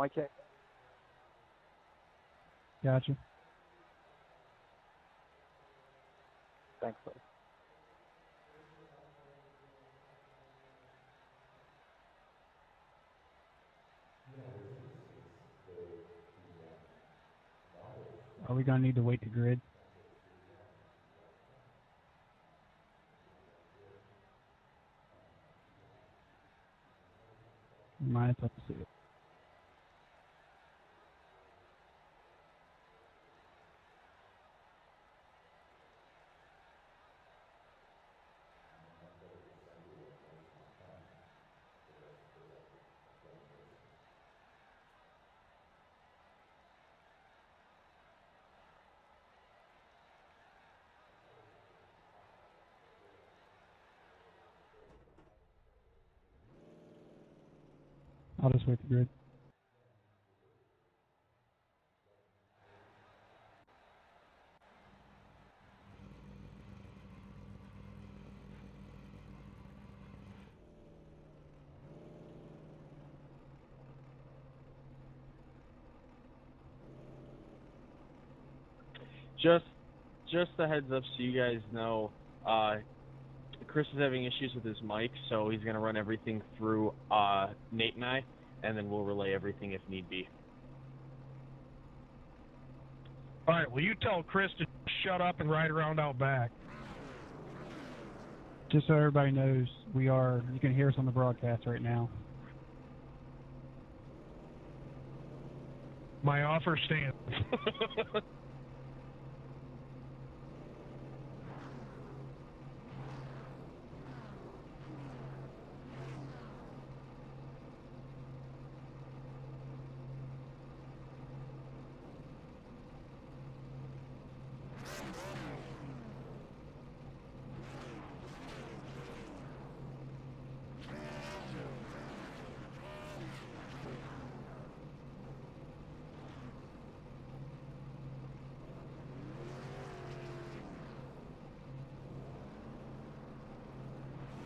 Why can't? Gotcha. Thanks, buddy. Are we gonna need to wait the grid? Might have to see it. I'll just wait the grid. Just a heads up so you guys know, Chris is having issues with his mic, so he's going to run everything through Nate and I, and then we'll relay everything if need be. All right, will you tell Chris to shut up and ride around out back? Just so everybody knows, you can hear us on the broadcast right now. My offer stands.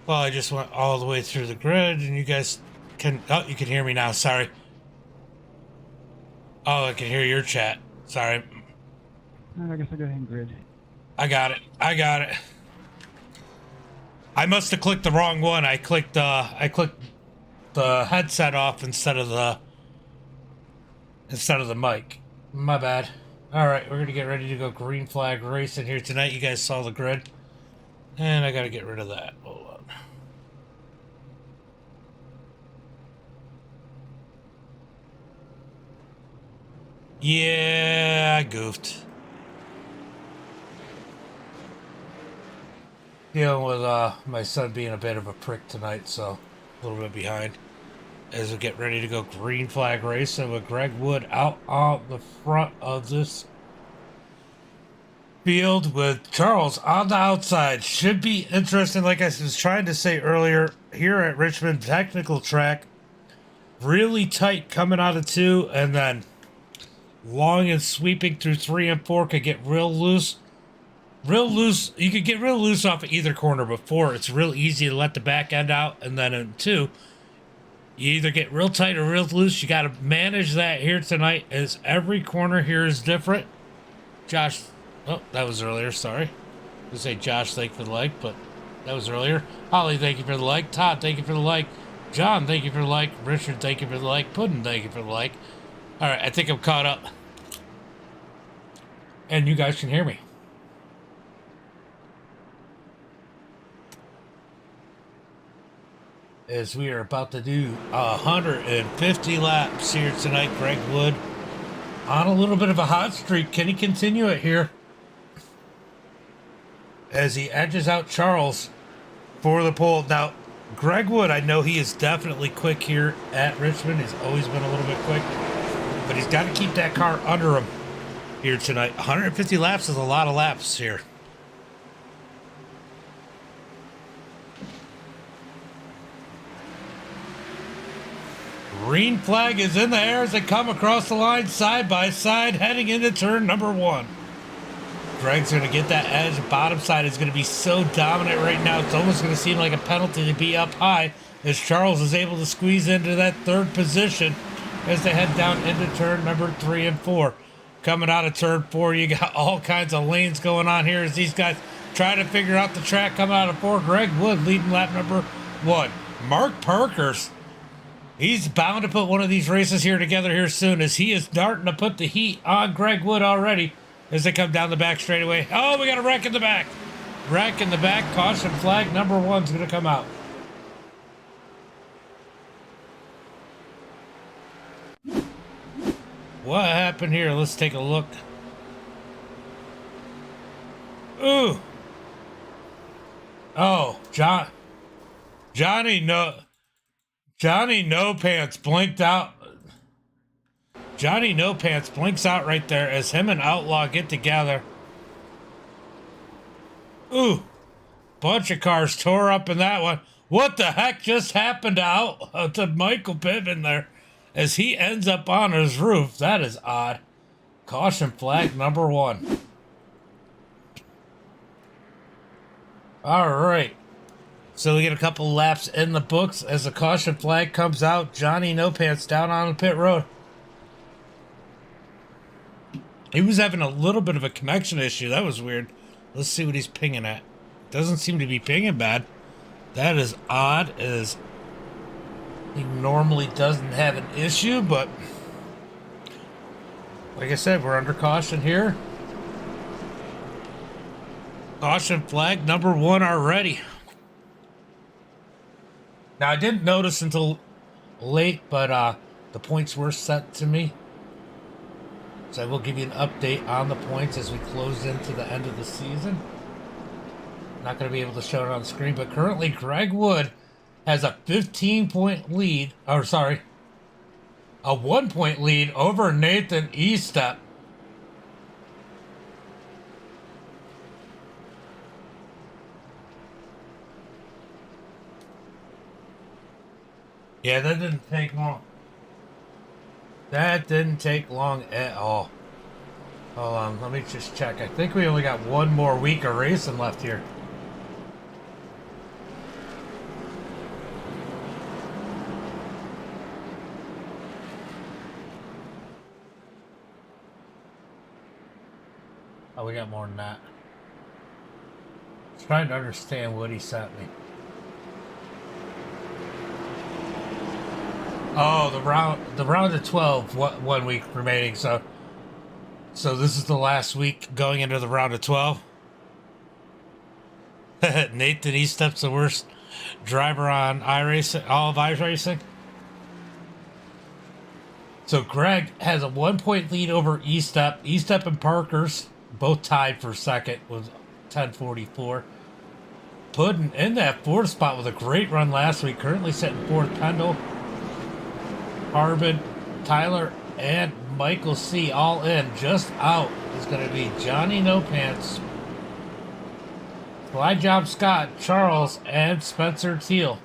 Well, I just went all the way through the grid, and you guys can... Oh, you can hear me now. Sorry. Oh, I can hear your chat. Sorry. I guess I'll go ahead and grid. I got it. I must have clicked the wrong one. I clicked the headset off instead of the mic. My bad. All right, we're gonna get ready to go green flag racing here tonight. You guys saw the grid, and I gotta get rid of that. Hold on. Yeah, I goofed. Dealing with my son being a bit of a prick tonight, so a little bit behind. As we get ready to go green flag racing with Greg Wood out on the front of this field with Charles on the outside. Should be interesting, like I was trying to say earlier, here at Richmond Technical Track. Really tight coming out of 2, and then long and sweeping through 3 and 4 could get real loose. You could get real loose off of either corner. Before, it's real easy to let the back end out, and then in 2, you either get real tight or real loose. You got to manage that here tonight, as every corner here is different. Josh, oh, that was earlier, sorry. I was going to say Josh, thank you for the like, but that was earlier. Holly, thank you for the like. Todd, thank you for the like. John, thank you for the like. Richard, thank you for the like. Puddin, thank you for the like. All right, I think I'm caught up. And you guys can hear me. As we are about to do 150 laps here tonight, Greg Wood on a little bit of a hot streak. Can he continue it here? As he edges out Charles for the pole. Now, Greg Wood, I know he is definitely quick here at Richmond. He's always been a little bit quick. But he's got to keep that car under him here tonight. 150 laps is a lot of laps here. Green flag is in the air as they come across the line side by side, heading into turn number 1. Greg's going to get that edge. Bottom side is going to be so dominant right now. It's almost going to seem like a penalty to be up high, as Charles is able to squeeze into that 3rd position. as they head down into turn number 3 and 4. Coming out of turn 4, you got all kinds of lanes going on here as these guys try to figure out the track coming out of 4. Greg Wood leading lap number 1. Mark Parkhurst, he's bound to put one of these races here together here soon as he is starting to put the heat on Greg Wood already as they come down the back straightaway. Oh, we got a wreck in the back. Wreck in the back. Caution flag number 1's going to come out. What happened here? Let's take a look. Ooh. Oh, Johnny No Pants blinked out. Johnny No Pants blinks out right there as him and Outlaw get together. Ooh. Bunch of cars tore up in that one. What the heck just happened to Michael Pittman there as he ends up on his roof? That is odd. Caution flag number 1. All right. So we get a couple laps in the books as the caution flag comes out. Johnny No Pants down on the pit road. He was having a little bit of a connection issue. That was weird. Let's see what he's pinging at. Doesn't seem to be pinging bad. That is odd, as he normally doesn't have an issue, but like I said, we're under caution here. Caution flag number 1 already. Now, I didn't notice until late, but the points were sent to me. So I will give you an update on the points as we close into the end of the season. Not going to be able to show it on the screen, but currently Greg Wood has a 15-point lead, or sorry, a 1-point lead over Nathan Estep. Yeah, that didn't take long. That didn't take long at all. Hold on, let me just check. I think we only got one more week of racing left here. Oh, we got more than that. Trying to understand what he sent me. Oh, the round of 12, 1 week remaining. So this is the last week going into the round of 12. Nathan Estep's the worst driver on iRacing, all of iRacing. So Greg has a 1-point lead over Estep. Estep and Parker's both tied for second with 10:44. Puddin in that 4th spot with a great run last week. Currently sitting 4th. Pendle, Harbin, Tyler, and Michael C. all in. Just out is going to be Johnny No Pants, Fly Job Scott, Charles, and Spencer Teal.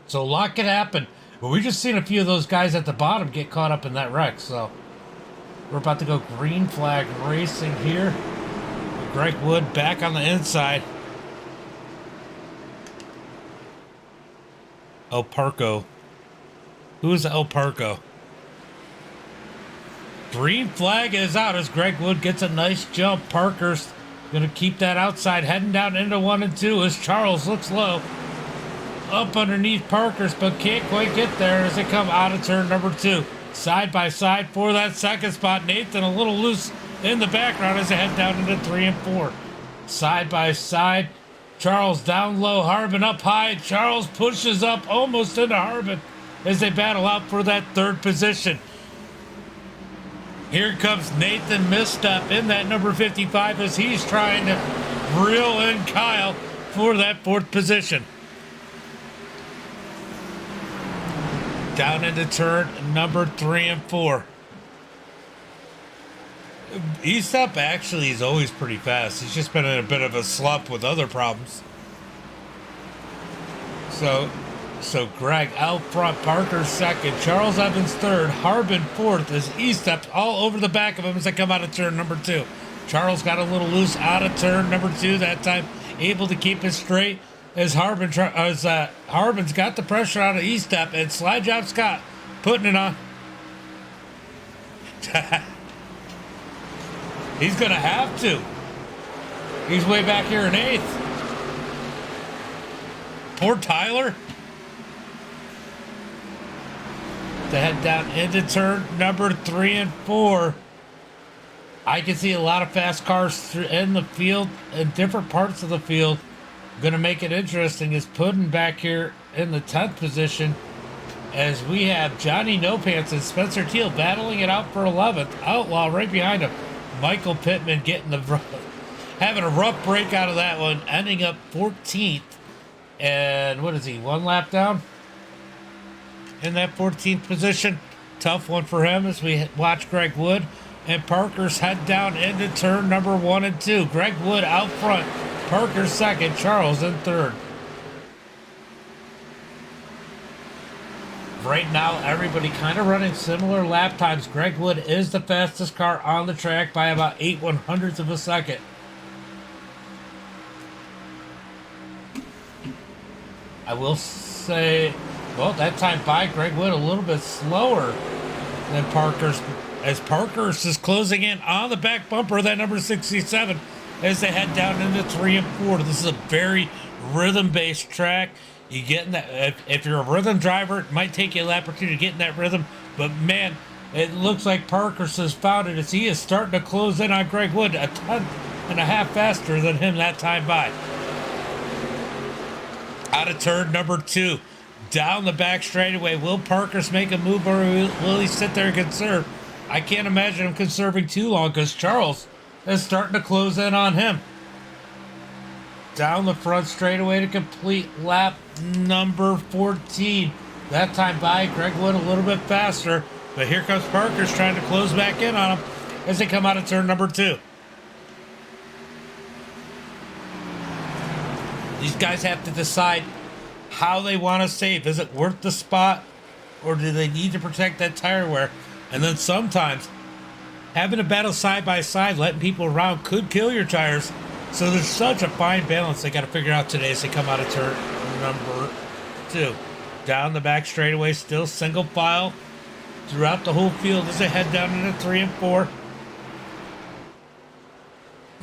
So a lot could happen. But we just seen a few of those guys at the bottom get caught up in that wreck. So we're about to go green flag racing here. Greg Wood back on the inside. El Parco. Who is El Parco? Green flag is out as Greg Wood gets a nice jump. Parker's going to keep that outside, heading down into 1 and 2 as Charles looks low. Up underneath Parker's, but can't quite get there as they come out of turn number 2. Side by side for that second spot. Nathan a little loose in the background as they head down into 3 and 4. Side by side. Charles down low, Harbin up high. Charles pushes up almost into Harbin as they battle out for that 3rd position. Here comes Nathan Misstep in that number 55 as he's trying to reel in Kyle for that 4th position. Down into turn number 3 and 4. Estep actually is always pretty fast. He's just been in a bit of a slump with other problems. So Greg out front, Parker 2nd, Charles Evans 3rd, Harbin 4th as Estep all over the back of him as they come out of turn number 2. Charles got a little loose out of turn number 2 that time, able to keep it straight as Harbin's got the pressure out of Estep, and Slide Job Scott putting it on He's going to have to. He's way back here in 8th. Poor Tyler. To head down into turn number 3 and 4. I can see a lot of fast cars in the field, in different parts of the field. Going to make it interesting is Puddin back here in the 10th position, as we have Johnny No Pants and Spencer Teal battling it out for 11th. Outlaw right behind him. Michael Pittman getting having a rough break out of that one, ending up 14th. And what is he, 1 lap down in that 14th position? Tough one for him as we watch Greg Wood and Parker's head down into turn number 1 and 2. Greg Wood out front, Parker second, Charles in third. Right now, everybody kind of running similar lap times. Greg Wood is the fastest car on the track by about 8/100ths of a second. I will say, well, that time by Greg Wood a little bit slower than Parker's, as Parker's is closing in on the back bumper of that number 67 as they head down into 3 and 4. This is a very rhythm-based track. You get in that, if you're a rhythm driver, it might take you a lap or two to get in that rhythm, but man, it looks like Parker's has found it as he is starting to close in on Greg Wood, a 10.5 faster than him that time by. Out of turn number 2, down the back straightaway. Will Parker's make a move, or will he sit there and conserve? I can't imagine him conserving too long because Charles is starting to close in on him. Down the front straightaway to complete lap number 14. That time by Greg Wood a little bit faster, but here comes Parker's trying to close back in on him as they come out of turn number 2. These guys have to decide how they want to save. Is it worth the spot, or do they need to protect that tire wear? And then sometimes having a battle side by side, letting people around could kill your tires. So there's such a fine balance they got to figure out today as they come out of turn number 2. Down the back straightaway, still single file throughout the whole field as they head down into 3 and 4.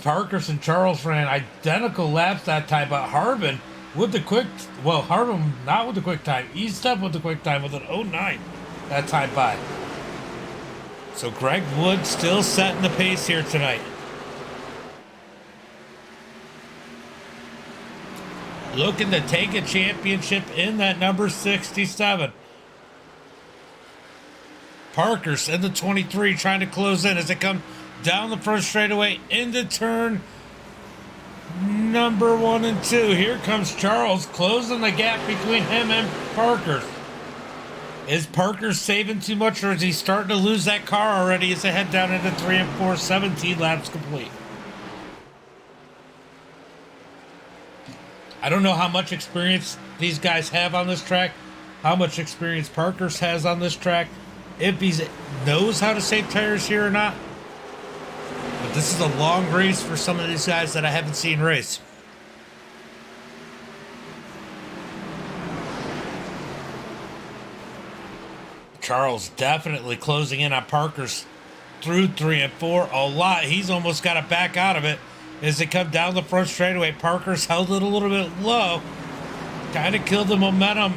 Parkers and Charles ran identical laps that time, but Harbin with the quick, well, Harbin not with the quick time, eased up with the quick time with an 09 that time by. So Greg Wood still setting the pace here tonight. Looking to take a championship in that number 67. Parker's in the 23 trying to close in as they come down the front straightaway into turn number 1 and 2. Here comes Charles closing the gap between him and Parker's. Is Parker saving too much, or is he starting to lose that car already as they head down into 3 and 4, 17 laps complete? I don't know how much experience these guys have on this track, how much experience Parker's has on this track, if he knows how to save tires here or not. But this is a long race for some of these guys that I haven't seen race. Charles definitely closing in on Parker's through 3 and 4 a lot. He's almost got to back out of it as they come down the front straightaway. Parker's held it a little bit low. Kind of killed the momentum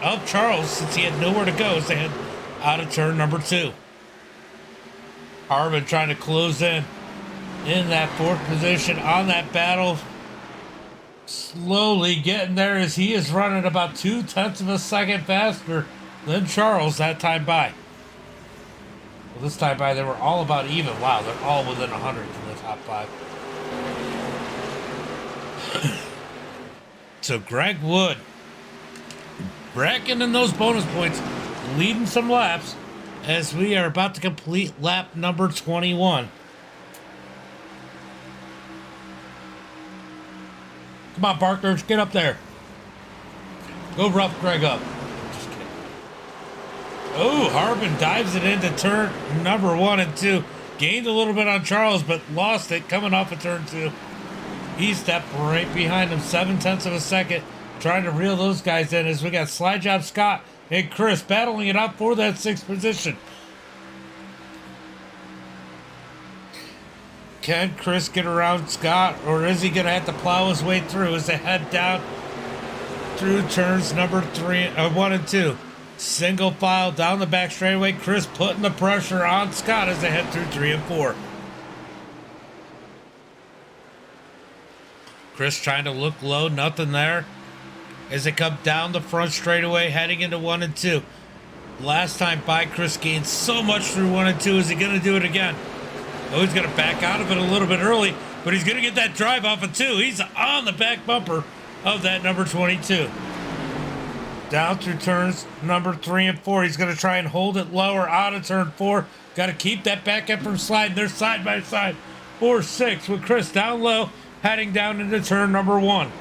of Charles since he had nowhere to go as they head out of turn number 2. Harbin trying to close in that 4th position on that battle. Slowly getting there as he is running about 0.2 of a second faster than Charles that time by. Well, this time by they were all about even. Wow, they're all within 100 in the top 5. So Greg Wood racking in those bonus points, leading some laps as we are about to complete lap number 21. Come on, Parkers, get up there. Go rough Greg up. Just kidding. Oh, Harbin dives it into turn number 1 and 2. Gained a little bit on Charles, but lost it coming off of turn 2. He stepped right behind him, 0.7 of a second, trying to reel those guys in as we got Slide Job Scott and Chris battling it out for that 6th position. Can Chris get around Scott, or is he going to have to plow his way through as they head down through turns number 1 and 2? Single file down the back straightaway. Chris putting the pressure on Scott as they head through 3 and 4. Chris trying to look low, nothing there. As they come down the front straightaway, heading into 1 and 2. Last time by, Chris gained so much through 1 and 2. Is he going to do it again? Oh, he's going to back out of it a little bit early, but he's going to get that drive off of 2. He's on the back bumper of that number 22. Down through turns number 3 and 4. He's going to try and hold it lower out of turn 4. Got to keep that back end from sliding. They're side by side. 4-6 with Chris down low, heading down into turn number 1.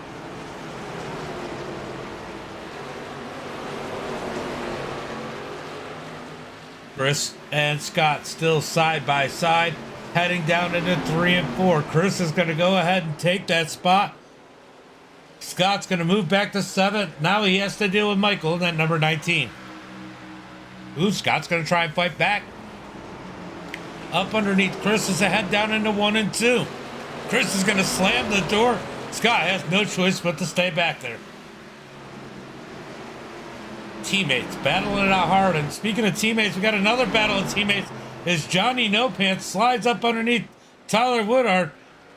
Chris and Scott still side by side, heading down into 3 and 4. Chris is going to go ahead and take that spot. Scott's going to move back to 7. Now he has to deal with Michael in that number 19. Ooh, Scott's going to try and fight back. Up underneath Chris as they head down into 1 and 2. Chris is going to slam the door. Scott has no choice but to stay back there. Teammates battling it out hard. And speaking of teammates, we got another battle of teammates as Johnny No Pants slides up underneath Tyler Woodard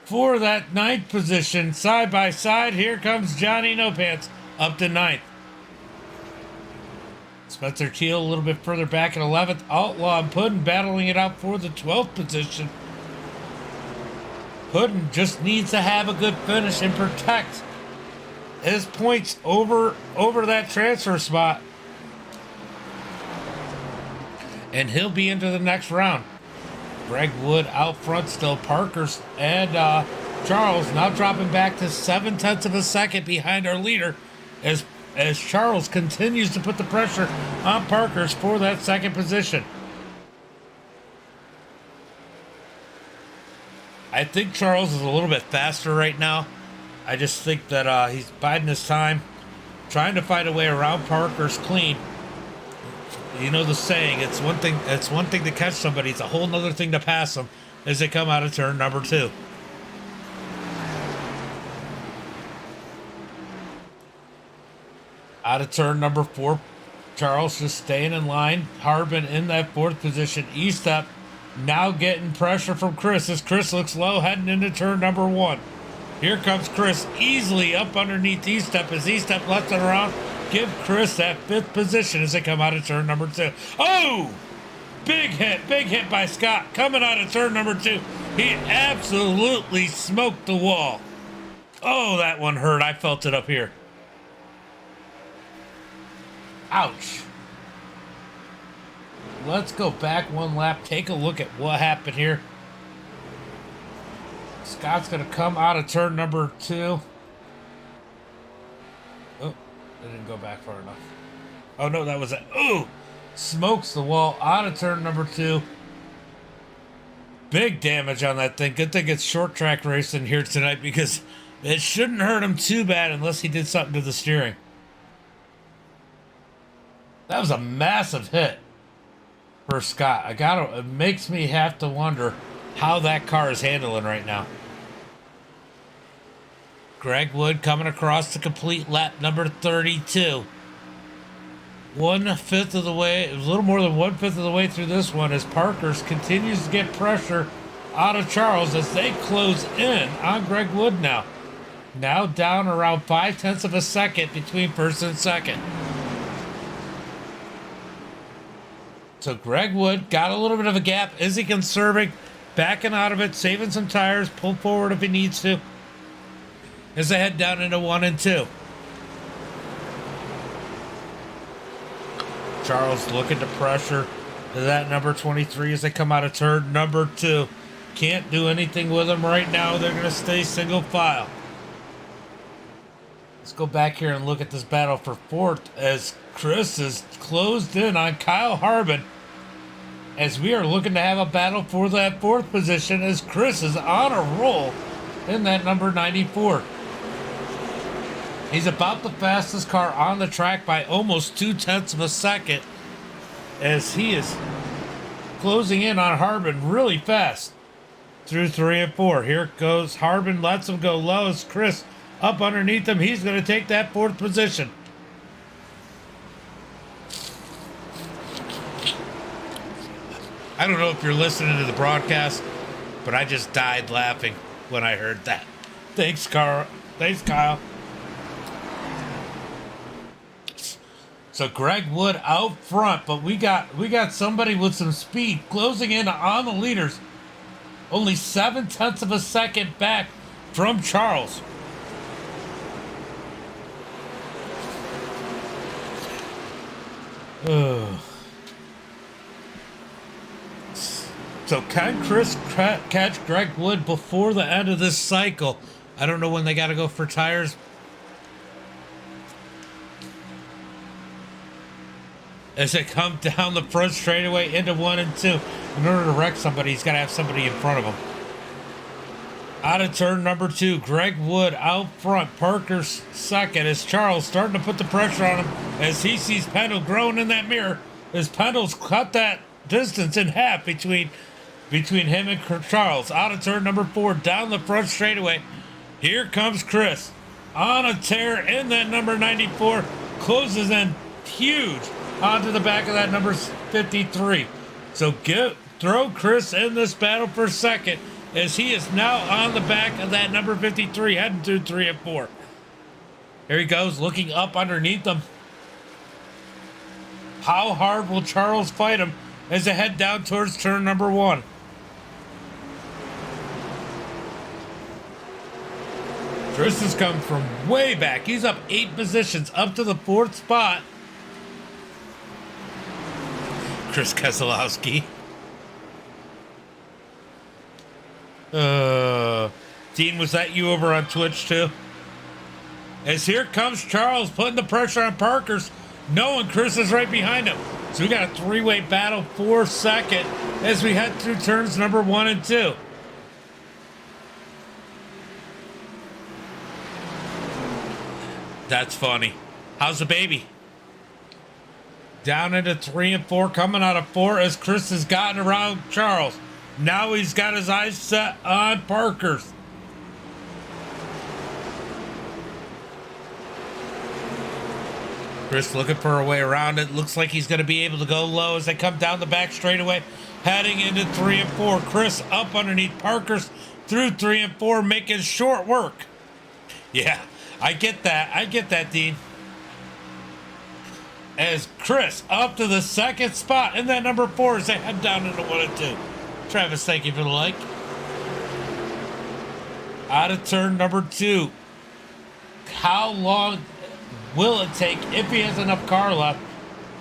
for that 9th position. Side by side, here comes Johnny No Pants up to 9th. Spencer Teal a little bit further back at 11th. Outlaw and Puddin battling it out for the 12th position. Puddin just needs to have a good finish and protect his points over that transfer spot, and he'll be into the next round. Greg Wood out front still. Parker's and Charles now dropping back to 0.7 of a second behind our leader as Charles continues to put the pressure on Parker's for that 2nd position. I think Charles is a little bit faster right now. I just think that he's biding his time, trying to find a way around Parker's clean. You know the saying, it's one thing to catch somebody, it's a whole nother thing to pass them as they come out of turn number 2. Out of turn number 4, Charles just staying in line. Harbin in that 4th position. E-step now getting pressure from Chris as Chris looks low heading into turn number 1. Here comes Chris easily up underneath E-step as E-step lets it around. Give Chris that 5th position as they come out of turn number 2. Oh! Big hit by Scott coming out of turn number 2. He absolutely smoked the wall. Oh, that one hurt. I felt it up here. Ouch. Let's go back one lap. Take a look at what happened here. Scott's going to come out of turn number 2. Oh, I didn't go back far enough. Oh, no, that was it. Ooh! Smokes the wall out of turn number 2. Big damage on that thing. Good thing it's short track racing here tonight because it shouldn't hurt him too bad unless he did something to the steering. That was a massive hit for Scott. It makes me have to wonder how that car is handling right now. Greg Wood coming across to complete lap number 32. 1/5 of the way, a little more than 1/5 of the way through this one as Parker's continues to get pressure out of Charles as they close in on Greg Wood now. Now down around 0.5 of a second between 1st and 2nd. So Greg Wood got a little bit of a gap. Is he conserving? Backing out of it, saving some tires, pull forward if he needs to. As they head down into 1 and 2. Charles looking to pressure that number 23 as they come out of turn number 2. Can't do anything with them right now. They're going to stay single file. Let's go back here and look at this battle for 4th as Chris is closed in on Kyle Harbin as we are looking to have a battle for that 4th position as Chris is on a roll in that number 94. He's about the fastest car on the track by almost 0.2 of a second as he is closing in on Harbin really fast. through 3 and 4. Here goes Harbin, lets him go low as Chris up underneath him. He's going to take that 4th position. I don't know if you're listening to the broadcast, but I just died laughing when I heard that. Thanks, Carl. Thanks, Kyle. So Greg Wood out front, but we got somebody with some speed closing in on the leaders. Only 0.7 of a second back from Charles. So can Chris catch Greg Wood before the end of this cycle? I don't know when they got to go for tires. As they come down the front straightaway into 1 and 2. In order to wreck somebody, he's got to have somebody in front of him. Out of turn number 2, Greg Wood out front. Parker's second as Charles starting to put the pressure on him as he sees Pendle growing in that mirror. As Pendle's cut that distance in half between him and Charles. Out of turn number 4, down the front straightaway. Here comes Chris on a tear in that number 94. Closes in huge onto the back of that number 53. So throw Chris in this battle for second as he is now on the back of that number 53 heading through 3 and 4. Here he goes looking up underneath him. How hard will Charles fight him as they head down towards turn number 1? Chris has come from way back. He's up 8 positions up to the 4th spot. Chris Keselowski. Dean, was that you over on Twitch too? As here comes Charles putting the pressure on Parker's, knowing Chris is right behind him. So we got a 3-way battle for second as we head through turns number 1 and 2. That's funny. How's the baby? Down into 3 and 4, coming out of 4 as Chris has gotten around Charles. Now he's got his eyes set on Parker's. Chris looking for a way around it. Looks like he's going to be able to go low as they come down the back straightaway. Heading into 3 and 4. Chris up underneath Parker's through 3 and 4, making short work. Yeah, I get that. I get that, Dean. As Chris up to the 2nd spot in that number 4 as they head down into 1 and 2. Travis, thank you for the like. Out of turn number 2. How long will it take, if he has enough car left,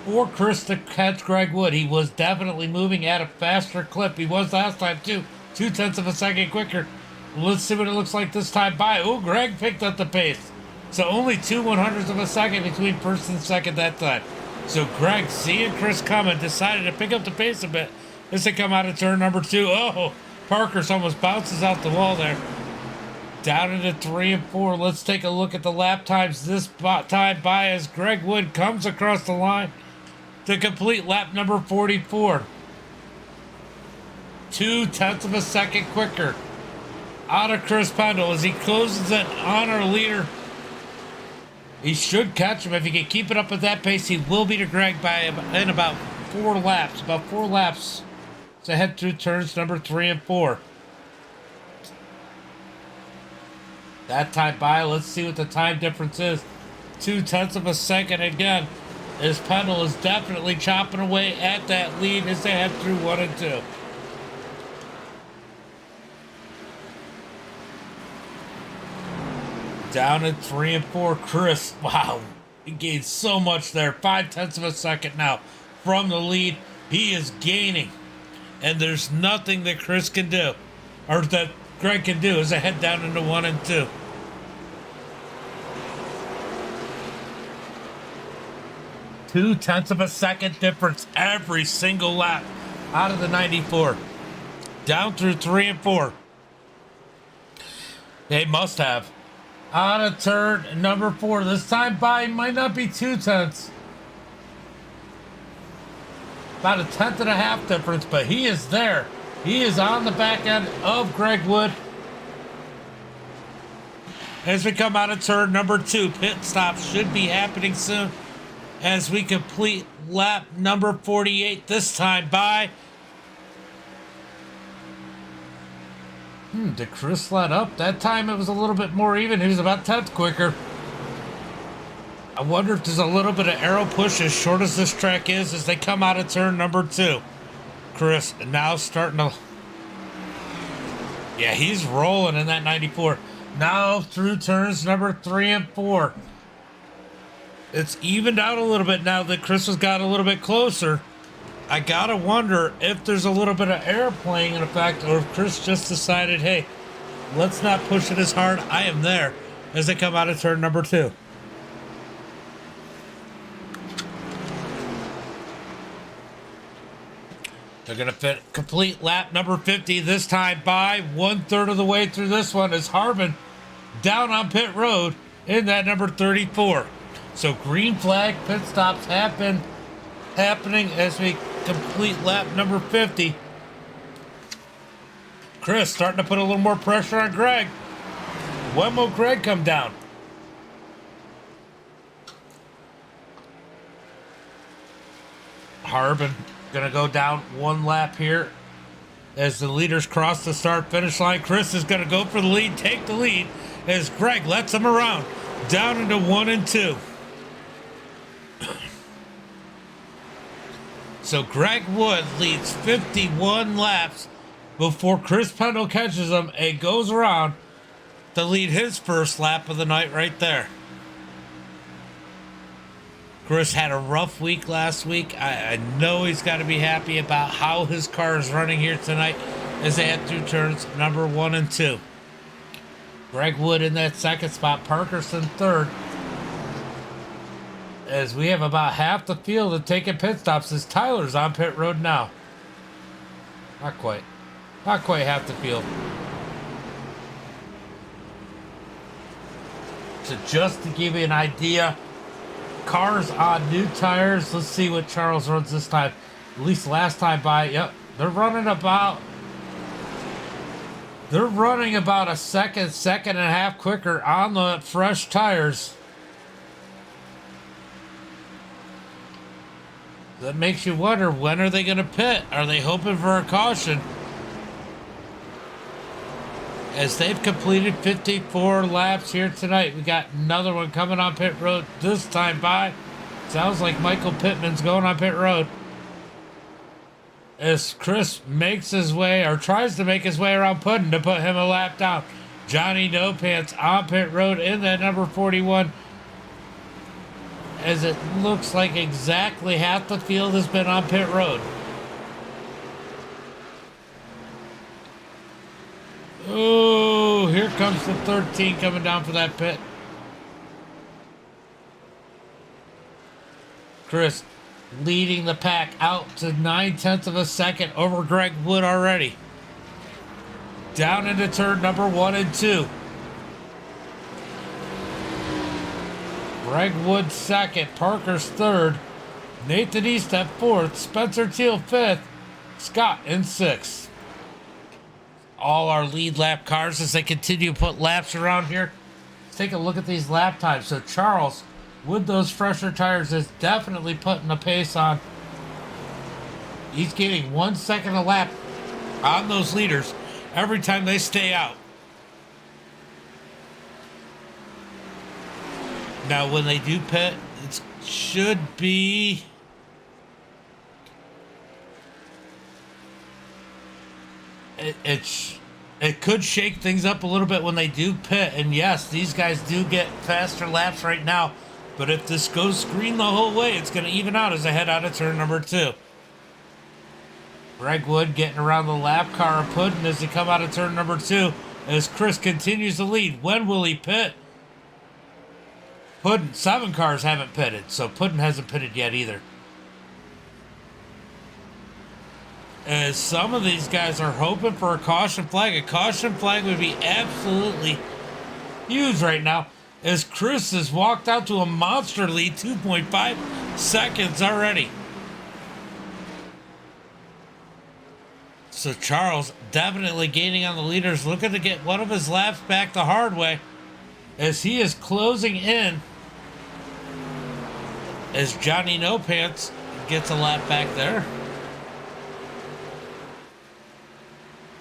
for Chris to catch Greg Wood? He was definitely moving at a faster clip. He was last time too. 0.2 of a second quicker. Let's see what it looks like this time by. Oh, Greg picked up the pace. So only 0.02 of a second between first and second that time. So Greg, seeing Chris coming, decided to pick up the pace a bit as they come out of turn number 2. Oh, Parker's almost bounces out the wall there. Down into 3 and 4. Let's take a look at the lap times this time by as Greg Wood comes across the line to complete lap number 44. 0.2 of a second quicker out of Chris Pendle as he closes it on our leader. He should catch him if he can keep it up at that pace. He will beat Greg by in about 4 laps. About 4 laps to head through turns number 3 and 4. That time by, let's see what the time difference is. 0.2 of a second again. As Pendle is definitely chopping away at that lead as they head through 1 and 2. Down at 3 and 4, Chris. Wow, he gained so much there. 0.5 of a second now from the lead. He is gaining, and there's nothing that Chris can do, or that Greg can do as they head down into 1 and 2. Two-tenths of a second difference every single lap out of the 94. Down through 3 and 4. They must have. On a turn number 4. This time by might not be 0.2. About 0.5 difference, but he is there He is on the back end of Greg Wood. As we come out of turn number 2, pit stops should be happening soon as we complete lap number 48, this time by... did Chris let up? That time it was a little bit more even. He was about 10th quicker. I wonder if there's a little bit of arrow push, as short as this track is, as they come out of turn number 2. Chris now starting to... Yeah, he's rolling in that 94. Now through turns number 3 and 4. It's evened out a little bit now that Chris has got a little bit closer. I gotta wonder if there's a little bit of air playing in effect, or if Chris just decided, hey, let's not push it as hard. I am there as they come out of turn number 2. They're going to complete lap number 50 this time by 1/3 of the way through this one as Harbin down on pit road in that number 34. So green flag pit stops have been happening as we complete lap number 50. Chris starting to put a little more pressure on Greg. When will Greg come down? Harbin gonna go down one lap here as the leaders cross the start finish line. Chris is gonna go for the lead, take the lead as Greg lets him around down into 1 and 2. So Greg Wood leads 51 laps before Chris Pendle catches him and goes around to lead his first lap of the night right there. Chris had a rough week last week. I know he's got to be happy about how his car is running here tonight as they head through turns number 1 and 2. Greg Wood in that second spot, Parkerson third. As we have about half the field of taking pit stops as Tyler's on pit road now. Not quite. Not quite half the field. So just to give you an idea, cars on new tires. Let's see what Charles runs this time. At least last time by, yep, they're running about a second and a half quicker on the fresh tires. That makes you wonder, when are they going to pit? Are they hoping for a caution? As they've completed 54 laps here tonight, we got another one coming on pit road this time by. Sounds like Michael Pittman's going on pit road. As Chris makes his way, or tries to make his way around Puddin to put him a lap down. Johnny No Pants on pit road in that number 41. As it looks like exactly half the field has been on pit road. Oh, here comes the 13 coming down for that pit. Chris leading the pack out to 9/10 of a second over Greg Wood already. Down into turn number 1 and 2. Greg Wood second, Parker's third, Nathan Eastep fourth, Spencer Teal fifth, Scott in sixth. All our lead lap cars as they continue to put laps around here. Let's take a look at these lap times. So Charles, with those fresher tires, is definitely putting a pace on. He's getting 1 second a lap on those leaders every time they stay out. Now, when they do pit, it should be... It could shake things up a little bit when they do pit. And yes, these guys do get faster laps right now. But if this goes green the whole way, it's going to even out as they head out of turn number 2. Greg Wood getting around the lap car of Puddin as they come out of turn number 2. As Chris continues to lead. When will he pit? Puddin, 7 cars haven't pitted, so Puddin hasn't pitted yet either. As some of these guys are hoping for a caution flag. A caution flag would be absolutely huge right now, as Chris has walked out to a monster lead, 2.5 seconds already. So Charles definitely gaining on the leaders, looking to get one of his laps back the hard way as he is closing in. As Johnny No Pants gets a lap back there.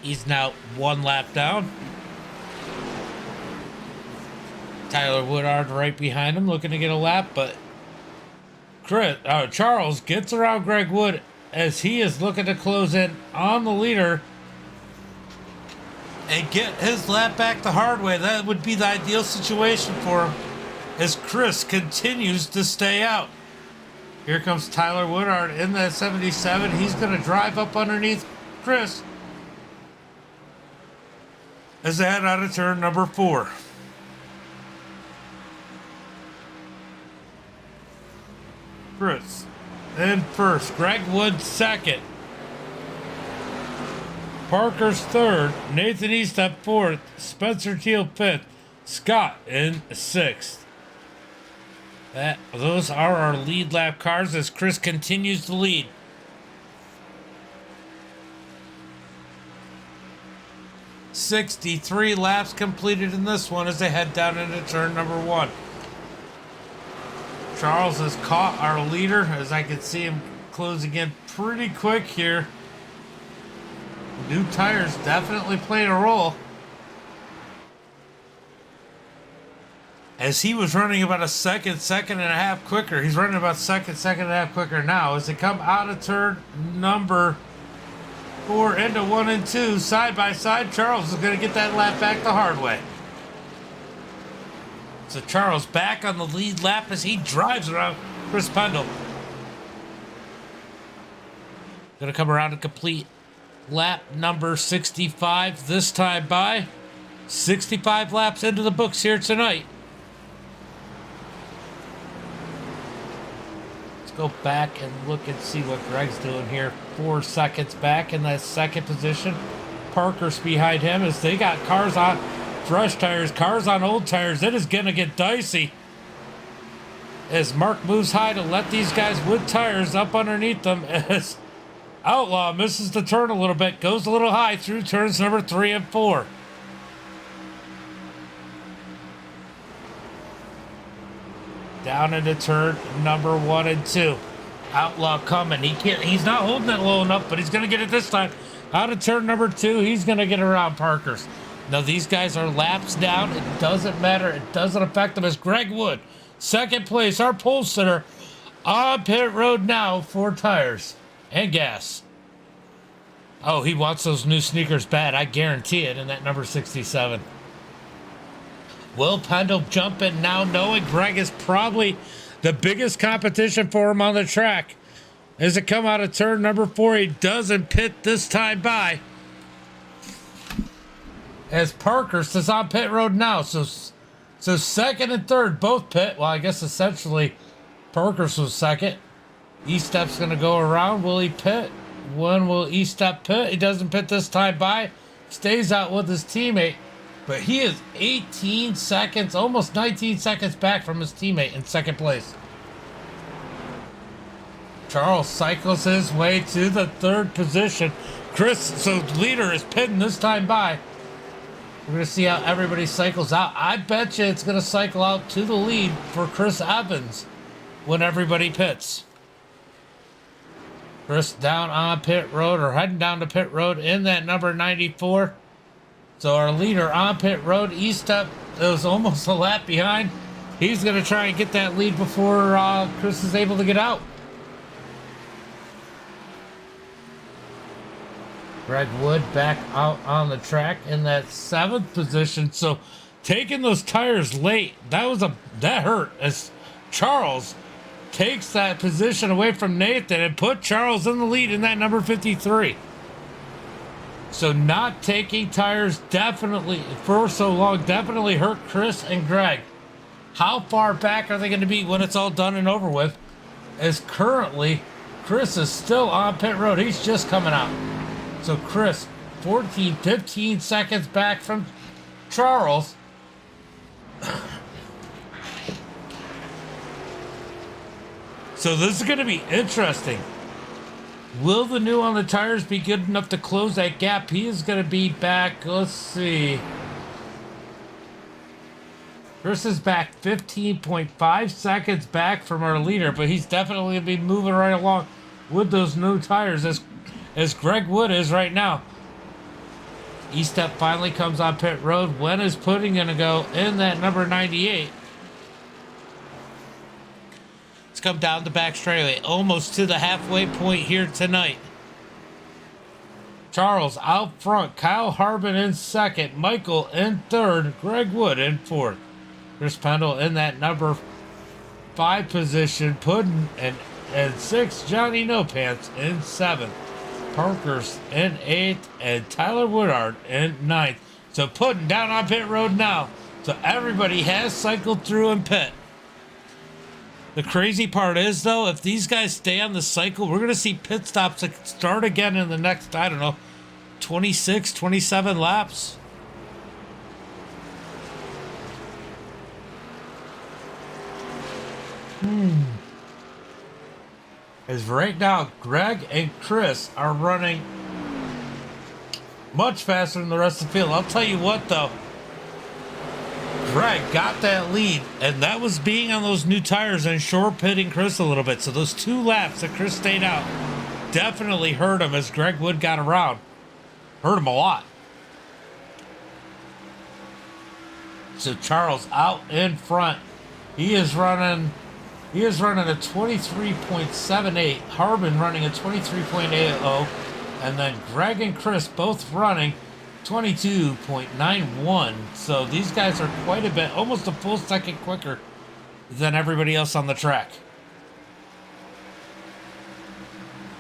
He's now 1 lap down. Tyler Woodard right behind him, looking to get a lap, but Charles gets around Greg Wood as he is looking to close in on the leader and get his lap back the hard way. That would be the ideal situation for him as Chris continues to stay out. Here comes Tyler Woodard in that 77. He's going to drive up underneath Chris as they head out of turn number 4. Chris in first. Greg Wood second. Parker's third. Nathan Eastep fourth. Spencer Teal fifth. Scott in sixth. Those are our lead lap cars as Chris continues to lead. "63 laps completed in this one as they head down into turn number 1. Charles has caught our leader as I can see him closing in pretty quick here. New tires definitely playing a role. As he was running about a second and a half quicker. He's running about second and a half quicker now. As they come out of turn number 4 into 1 and 2, side by side, Charles is going to get that lap back the hard way. So Charles back on the lead lap as he drives around Chris Pendle. Going to come around to complete lap number 65 this time by. 65 laps into the books here tonight. Go back and look and see what Greg's doing here. 4 seconds back in that second position. Parker's behind him as they got cars on fresh tires, cars on old tires. It is going to get dicey as Mark moves high to let these guys with tires up underneath them as Outlaw misses the turn a little bit, goes a little high through turns number 3 and 4. Down into turn number 1 and 2. Outlaw coming. He's not holding it low enough, but he's going to get it this time. Out of turn number 2, he's going to get around Parker's. Now, these guys are laps down. It doesn't matter. It doesn't affect them as Greg Wood, second place, our pole sitter, on pit road now for tires and gas. Oh, he wants those new sneakers bad. I guarantee it in that number 67. Will Pendle jump in now, knowing Greg is probably the biggest competition for him on the track. As it come out of turn number 4, he doesn't pit this time by. As Parker's is on pit road now. So second and third both pit. Well, I guess essentially Parker's was second. Eastep's going to go around. Will he pit? When will Eastep pit? He doesn't pit this time by. Stays out with his teammate. But he is 18 seconds, almost 19 seconds back from his teammate in second place. Charles cycles his way to the third position. So leader is pitting this time by. We're going to see how everybody cycles out. I bet you it's going to cycle out to the lead for Chris Evans when everybody pits. Chris down on pit road, or heading down to pit road in that number 94. So our leader on pit road, Eastep, was almost a lap behind. He's going to try and get that lead before Chris is able to get out. Greg Wood back out on the track in that 7th position. So taking those tires late, that hurt as Charles takes that position away from Nathan and put Charles in the lead in that number 53. So not taking tires definitely for so long definitely hurt Chris and Greg. How far back are they going to be when it's all done and over with? As currently, Chris is still on pit road. He's just coming out. So Chris, 14, 15 seconds back from Charles. So this is going to be interesting. Will the new on the tires be good enough to close that gap? He is going to be back. Let's see. Chris is back 15.5 seconds back from our leader, but he's definitely going to be moving right along with those new tires as Greg Wood is right now. E-Step finally comes on pit road. When is Pudding going to go in that number 98? It's come down the back straightaway, almost to the halfway point here tonight. Charles out front, Kyle Harbin in second, Michael in third, Greg Wood in fourth. Chris Pendle in that number 5 position, Puddin and 6, Johnny No Pants in 7th, Parker's in 8th, and Tyler Woodard in 9th. So Puddin down on pit road now. So everybody has cycled through in pit. The crazy part is, though, if these guys stay on the cycle, we're going to see pit stops that start again in the next, I don't know, 26, 27 laps. As right now, Greg and Chris are running much faster than the rest of the field. I'll tell you what, though. Greg got that lead, and that was being on those new tires and short pitting Chris a little bit. So those 2 laps that Chris stayed out definitely hurt him as Greg Wood got around. Hurt him a lot. So Charles out in front. He is running a 23.78. Harbin running a 23.80. And then Greg and Chris both running 22.91. So these guys are quite a bit, almost a full second quicker than everybody else on the track.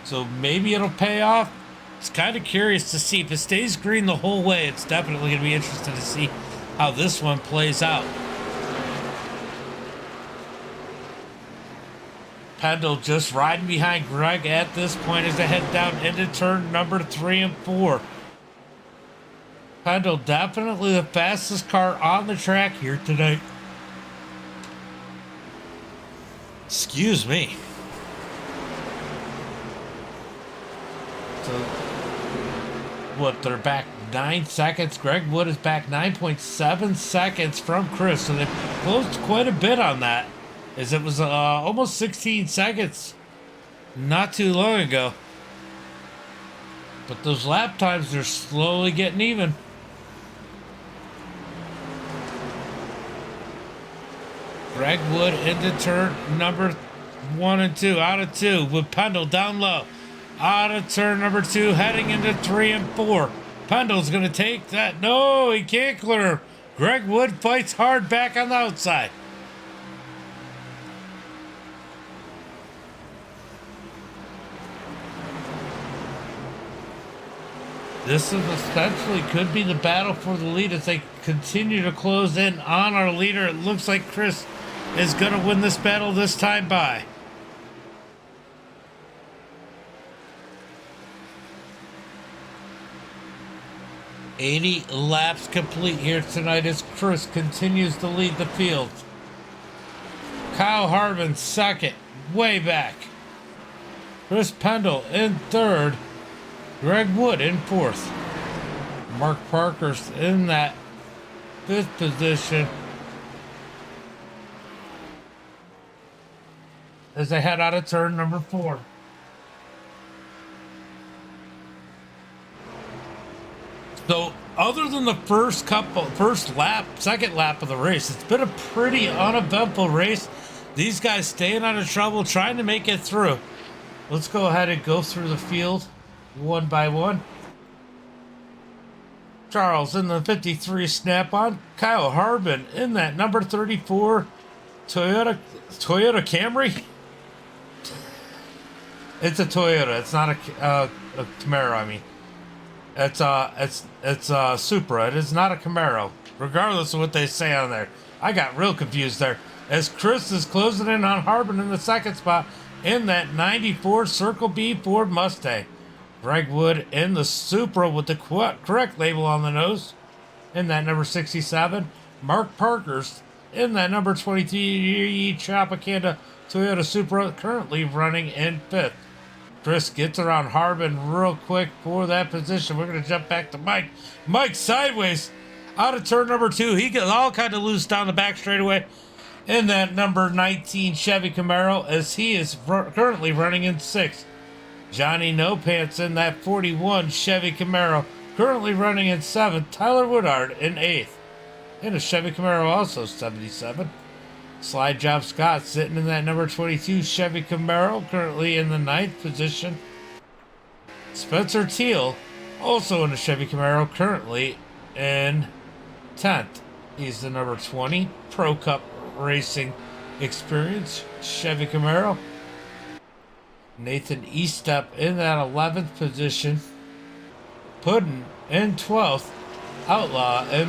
So maybe it'll pay off. It's kind of curious to see. If it stays green the whole way, it's definitely going to be interesting to see how this one plays out. Pendle just riding behind Greg at this point as they head down into turn number 3 and 4. Pendle definitely the fastest car on the track here tonight. Excuse me. So, what, they're back 9 seconds. Greg Wood is back 9.7 seconds from Chris. So they've closed quite a bit on that, as it was almost 16 seconds not too long ago. But those lap times are slowly getting even. Greg Wood into turn number 1 and 2, out of 2 with Pendle down low. Out of turn number 2, heading into 3 and 4. Pendle's going to take that. No, he can't clear him. Greg Wood fights hard back on the outside. This is essentially could be the battle for the lead as they continue to close in on our leader. It looks like Chris is going to win this battle this time by. $80 laps complete here tonight as Chris continues to lead the field. Kyle Harbin second, way back. Chris Pendle in third. Greg Wood in fourth. Mark Parker's in that 5th position as they head out of turn number 4. So, other than the second lap of the race, it's been a pretty uneventful race. These guys staying out of trouble, trying to make it through. Let's go ahead and go through the field one by one. Charles in the 53 Snap-on. Kyle Harbin in that number 34 Toyota Camry. It's a Toyota. It's not a Camaro. I mean, it's a Supra. It is not a Camaro. Regardless of what they say on there, I got real confused there. As Chris is closing in on Harbin in the second spot in that 94 Circle B Ford Mustang. Greg Wood in the Supra with the correct label on the nose in that number 67. Mark Parker's in that number 23 Tropicana Toyota Supra, currently running in 5th. Chris gets around Harbin real quick for that position. We're going to jump back to Mike. Mike sideways out of turn number 2. He gets all kind of loose down the back straightaway in that number 19 Chevy Camaro as he is currently running in 6th. Johnny No Pants in that 41 Chevy Camaro, currently running in 7th. Tyler Woodard in 8th. In a Chevy Camaro also 77. Slide Job Scott sitting in that number 22 Chevy Camaro, currently in the 9th position. Spencer Teal, also in a Chevy Camaro, currently in 10th. He's the number 20 Pro Cup Racing Experience Chevy Camaro. Nathan Eastep in that 11th position. Puddin in 12th. Outlaw in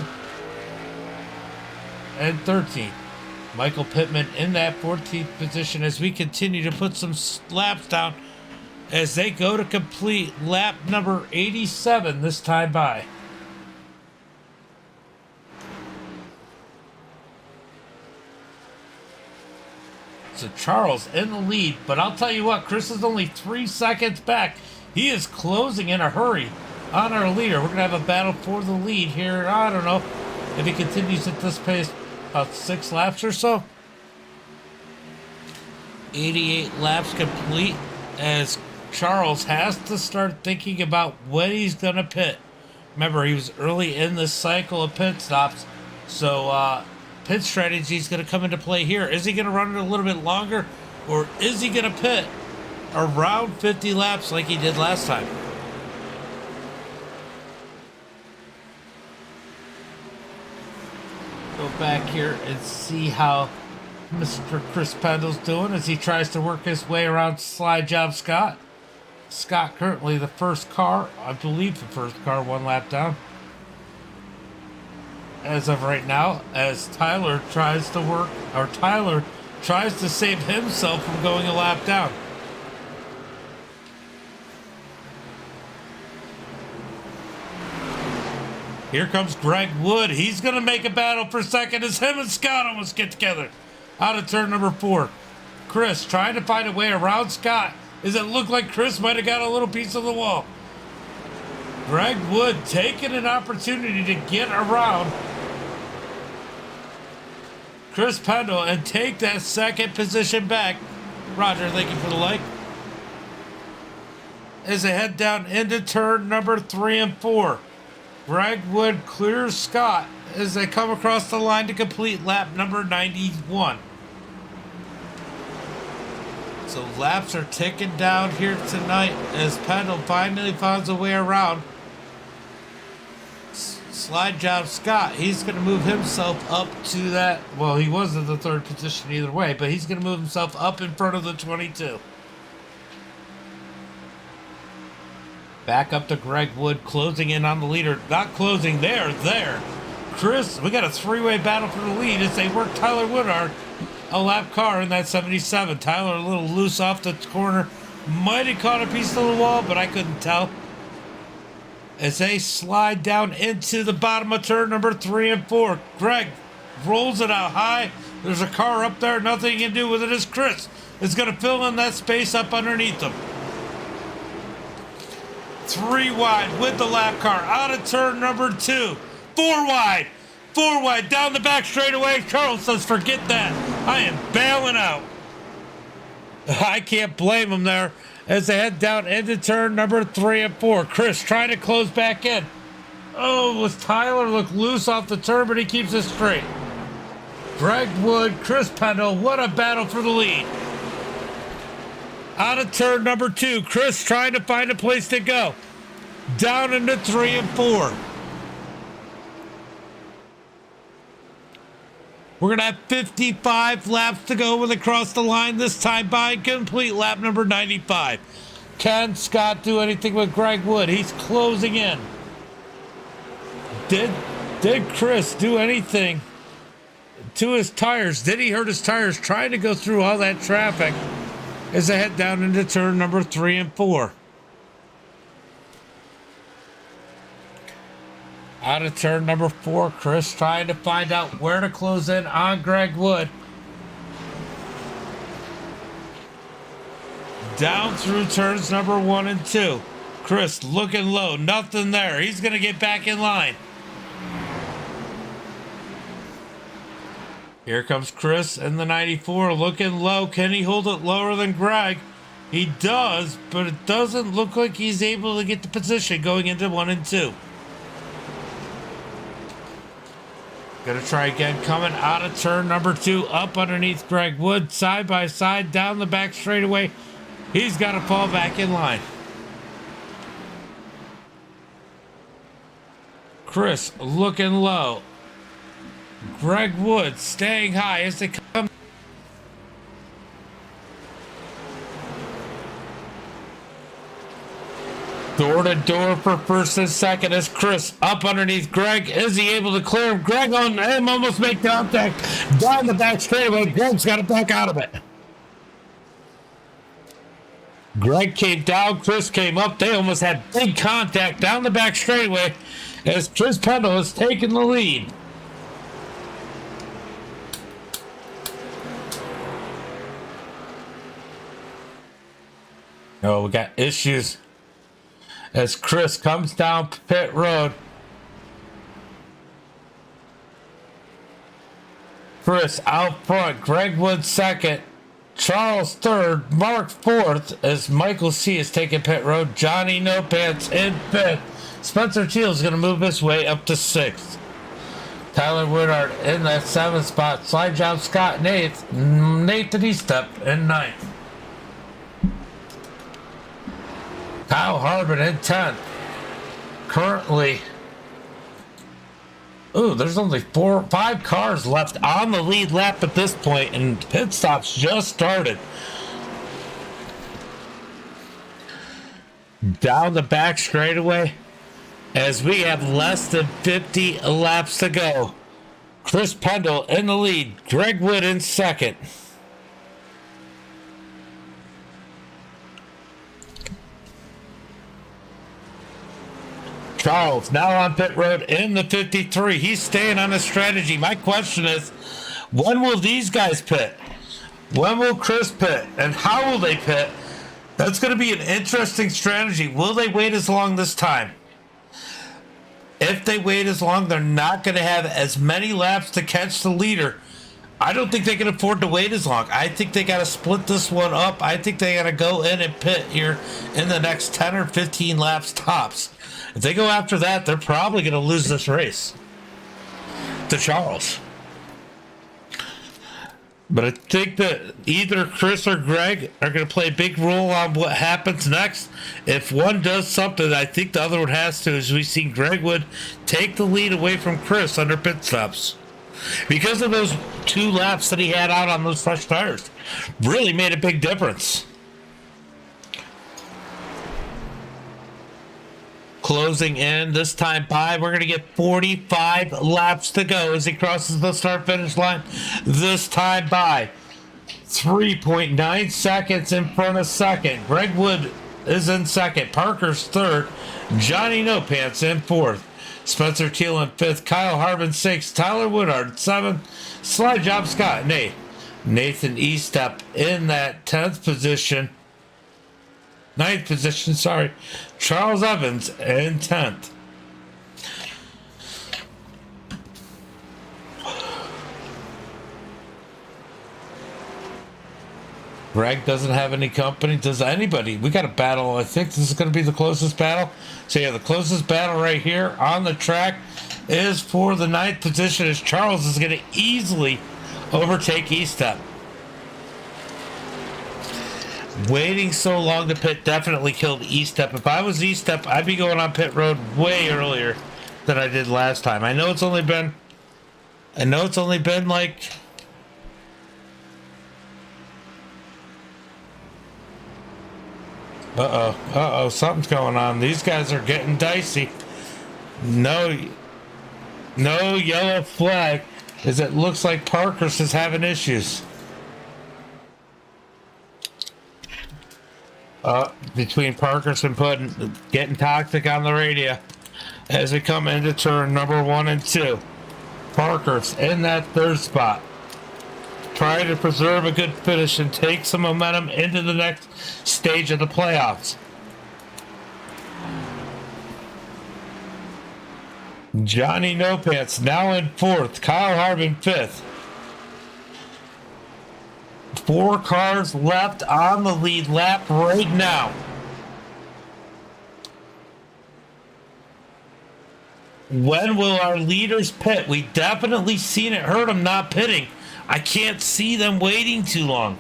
13th. Michael Pittman in that 14th position as we continue to put some laps down as they go to complete lap number 87 this time by. So Charles in the lead, but I'll tell you what, Chris is only 3 seconds back. He is closing in a hurry on our leader. We're going to have a battle for the lead here. I don't know if he continues at this pace, about 6 laps or so. 88 laps complete as Charles has to start thinking about when he's going to pit. Remember, he was early in this cycle of pit stops, so pit strategy is going to come into play here. Is he going to run it a little bit longer, or is he going to pit around 50 laps like he did last time? Go back here and see how Mr. Chris Pendle's doing as he tries to work his way around Slide Job Scott. Scott currently the first car, I believe the first car, 1 lap down. As of right now, as Tyler tries to save himself from going a lap down. Here comes Greg Wood. He's going to make a battle for second as him and Scott almost get together. Out of turn number 4. Chris trying to find a way around Scott. Does it look like Chris might have got a little piece of the wall? Greg Wood taking an opportunity to get around Chris Pendle and take that second position back. Roger, thank you for the like. As they head down into turn number 3 and 4. Greg Wood clears Scott as they come across the line to complete lap number 91. So laps are ticking down here tonight as Pendle finally finds a way around Slide Job Scott. He's going to move himself up to that. Well, he was in the 3rd position either way, but he's going to move himself up in front of the 22. Back up to Greg Wood, closing in on the leader. Not closing, there. Chris, we got a 3-way battle for the lead as they work Tyler Woodard, a lap car in that 77. Tyler a little loose off the corner. Might have caught a piece of the wall, but I couldn't tell. As they slide down into the bottom of turn number 3 and 4. Greg rolls it out high. There's a car up there. Nothing he can do with it as Chris is going to fill in that space up underneath them. 3 wide with the lap car out of turn number 2. 4 wide down the back straightaway. Charles says, forget that. I am bailing out. I can't blame him there as they head down into turn number 3 and 4. Chris trying to close back in. Oh, was Tyler look loose off the turn, but he keeps it straight. Greg Wood, Chris Pendle, what a battle for the lead. Out of turn number 2, Chris trying to find a place to go. Down into 3 and 4. We're going to have 55 laps to go when they cross the line this time by complete lap number 95. Can Scott do anything with Greg Wood? He's closing in. Did Chris do anything to his tires? Did he hurt his tires trying to go through all that traffic as they head down into turn number 3 and 4? Out of turn number 4, Chris trying to find out where to close in on Greg Wood. down through turns number 1 and 2. Chris looking low, nothing there. He's going to get back in line. Here comes Chris in the 94, looking low. Can he hold it lower than Greg? He does, but it doesn't look like he's able to get the position going into 1 and 2. Gonna try again, coming out of turn number 2, up underneath Greg Wood, side by side, down the back straightaway. He's got to fall back in line. Chris looking low. Greg Wood staying high as they come. Door to door for first and second as Chris up underneath Greg. Is he able to clear him? Greg on him, almost make contact. Down the back straightaway. Greg's got to back out of it. Greg came down, Chris came up. They almost had big contact down the back straightaway as Chris Pendle has taken the lead. Oh, we got issues as Chris comes down pit road. Chris out front, Greg Wood second, Charles third, Mark fourth as Michael C is taking pit road. Johnny No Pants in fifth. Spencer Teal is going to move his way up to sixth. Tyler Woodard in that seventh spot. Slide job Scott in eighth. Nathan Eastep in ninth. Kyle Harbin in 10th. Currently, there's only 5 cars left on the lead lap at this point, and pit stops just started. Down the back straightaway, as we have less than 50 laps to go. Chris Pendle in the lead. Greg Wood in second. Charles now on pit road in the 53. He's staying on his strategy. My question is, when will these guys pit? When will Chris pit? And how will they pit? That's going to be an interesting strategy. Will they wait as long this time? If they wait as long, they're not going to have as many laps to catch the leader. I don't think they can afford to wait as long. I think they got to split this one up. I think they got to go in and pit here in the next 10 or 15 laps tops. If they go after that, they're probably going to lose this race to Charles. But I think that either Chris or Greg are going to play a big role on what happens next. If one does something, I think the other one has to, as we've seen Greg Wood take the lead away from Chris under pit stops. Because of those 2 laps that he had out on those fresh tires. Really made a big difference. Closing in this time by, we're going to get 45 laps to go as he crosses the start finish line. This time by 3.9 seconds in front of second. Greg Wood is in second. Parker's third. Johnny No Pants in fourth. Spencer Teal in fifth. Kyle Harbin sixth. Tyler Woodard seventh. Slide job Scott in eighth. Nathan Eastep in that 10th position. 9th position, sorry. Charles Evans in 10th. Greg doesn't have any company. Does anybody? We got a battle. I think this is going to be the closest battle. So yeah, the closest battle right here on the track is for the 9th position, as Charles is going to easily overtake Eastep. Waiting so long to pit definitely killed Eastep. If I was Eastep, I'd be going on pit road way earlier than I did last time. I know it's only been like something's going on. These guys are getting dicey. No yellow flag, as it looks like Parker's is having issues. Between Parker's and Puddin, getting toxic on the radio as we come into turn number 1 and 2. Parker's in that third spot. try to preserve a good finish and take some momentum into the next stage of the playoffs. Johnny No Pants now in 4th. Kyle Harbin 5th. 4 cars left on the lead lap right now. When will our leaders pit? We definitely seen it hurt them not pitting. I can't see them waiting too long.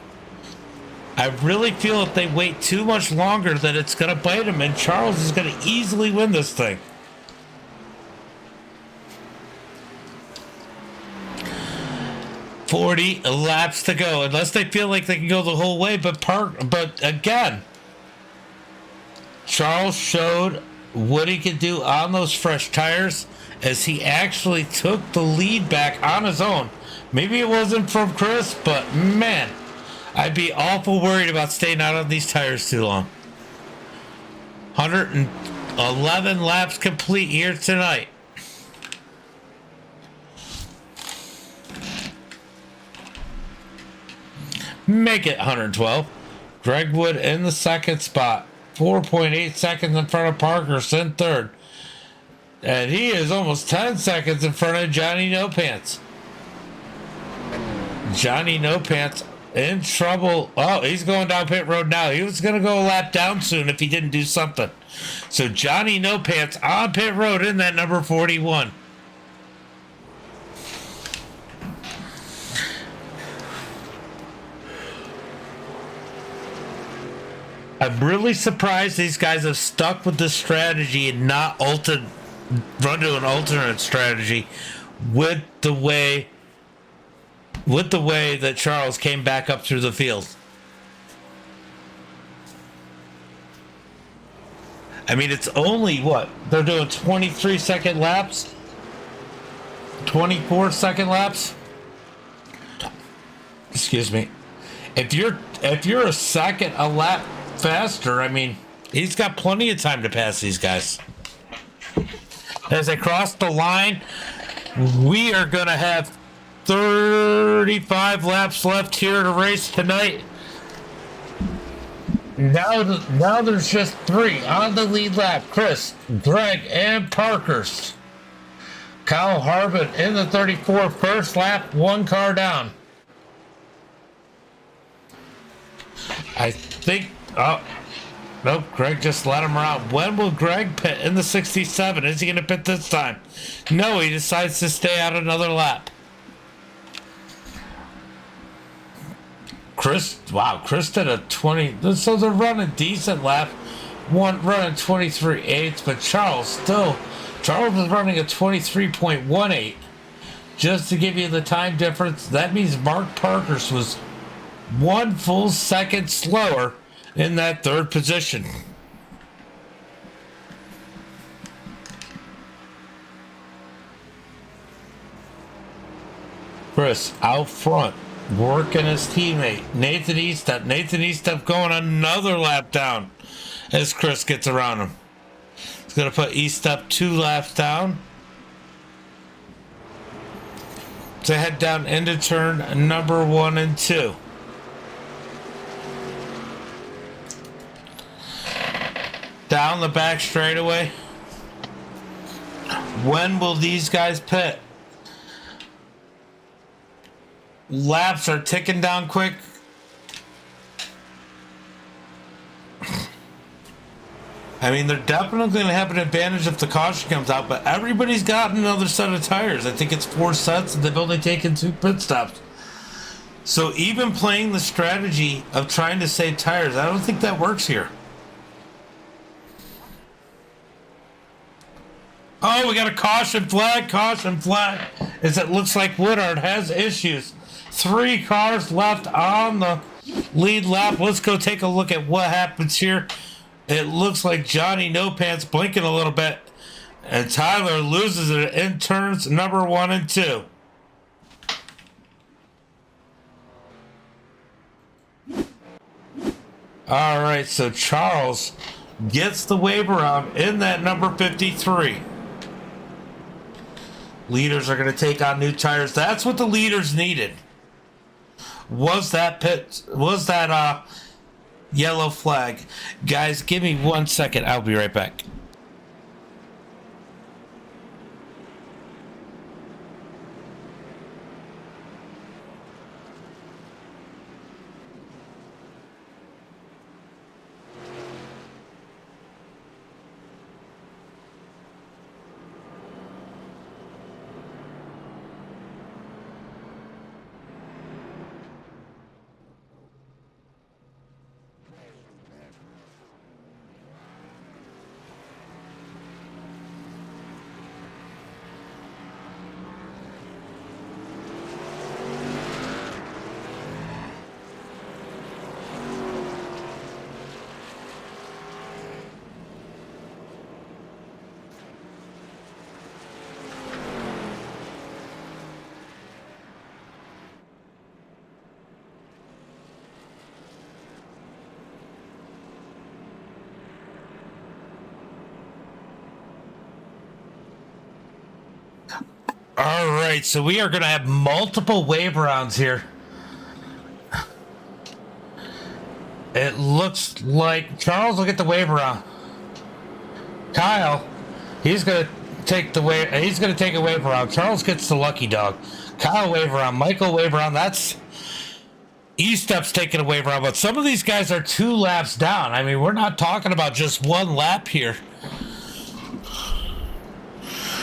I really feel if they wait too much longer that it's going to bite them, and Charles is going to easily win this thing. 40 laps to go, unless they feel like they can go the whole way. But again, Charles showed what he could do on those fresh tires as he actually took the lead back on his own. Maybe it wasn't from Chris, but man, I'd be awful worried about staying out on these tires too long. 111 laps complete here tonight. Make it 112. Greg Wood in the 2nd spot. 4.8 seconds in front of Parkhurst in 3rd. And he is almost 10 seconds in front of Johnny No Pants. Johnny No Pants in trouble. Oh, he's going down pit road now. He was going to go a lap down soon if he didn't do something. So Johnny No Pants on pit road in that number 41. I'm really surprised these guys have stuck with this strategy and not run to an alternate strategy with the way that Charles came back up through the field. I mean, it's only what? They're doing 23-second laps? 24-second laps? Excuse me. If you're a second a lap faster, I mean, he's got plenty of time to pass these guys. As they cross the line, we are going to have 35 laps left here to race tonight. Now there's just 3 on the lead lap. Chris, Greg, and Parkhurst. Kyle Harbin in the 34 first lap, 1 car down. I think... Oh, nope, Greg just let him around. When will Greg pit in the 67? Is he going to pit this time? No, he decides to stay out another lap. Chris did a 20. So they're running decent lap. Running 23.8, but Charles was running a 23.18. Just to give you the time difference, that means Mark Parkhurst was 1 full second slower in that 3rd position. Chris out front, working his teammate, Nathan Eastep. Nathan Eastep going another lap down as Chris gets around him. He's going to put Eastep 2 laps down to head down into turn number 1 and 2. Down the back straightaway. When will these guys pit? Laps are ticking down quick. I mean, they're definitely going to have an advantage if the caution comes out, but everybody's got another set of tires. I think it's 4 sets, and they've only taken 2 pit stops. So even playing the strategy of trying to save tires, I don't think that works here. Oh, we got a caution flag, as it looks like Woodard has issues. 3 cars left on the lead lap. Let's go take a look at what happens here. It looks like Johnny No Pants blinking a little bit, and Tyler loses it in turns number 1 and 2. All right, so Charles gets the wave around in that number 53. Leaders are going to take on new tires. That's what the leaders needed. was that yellow flag. Guys, give me 1 second. I'll be right back. All right, so we are going to have multiple wave rounds here. It looks like Charles will get the wave round. Kyle, he's going to take the wave. He's going to take a wave round. Charles gets the lucky dog. Kyle wave round. Michael wave round. That's E-Step's taking a wave round. But some of these guys are 2 laps down. I mean, we're not talking about just 1 lap here.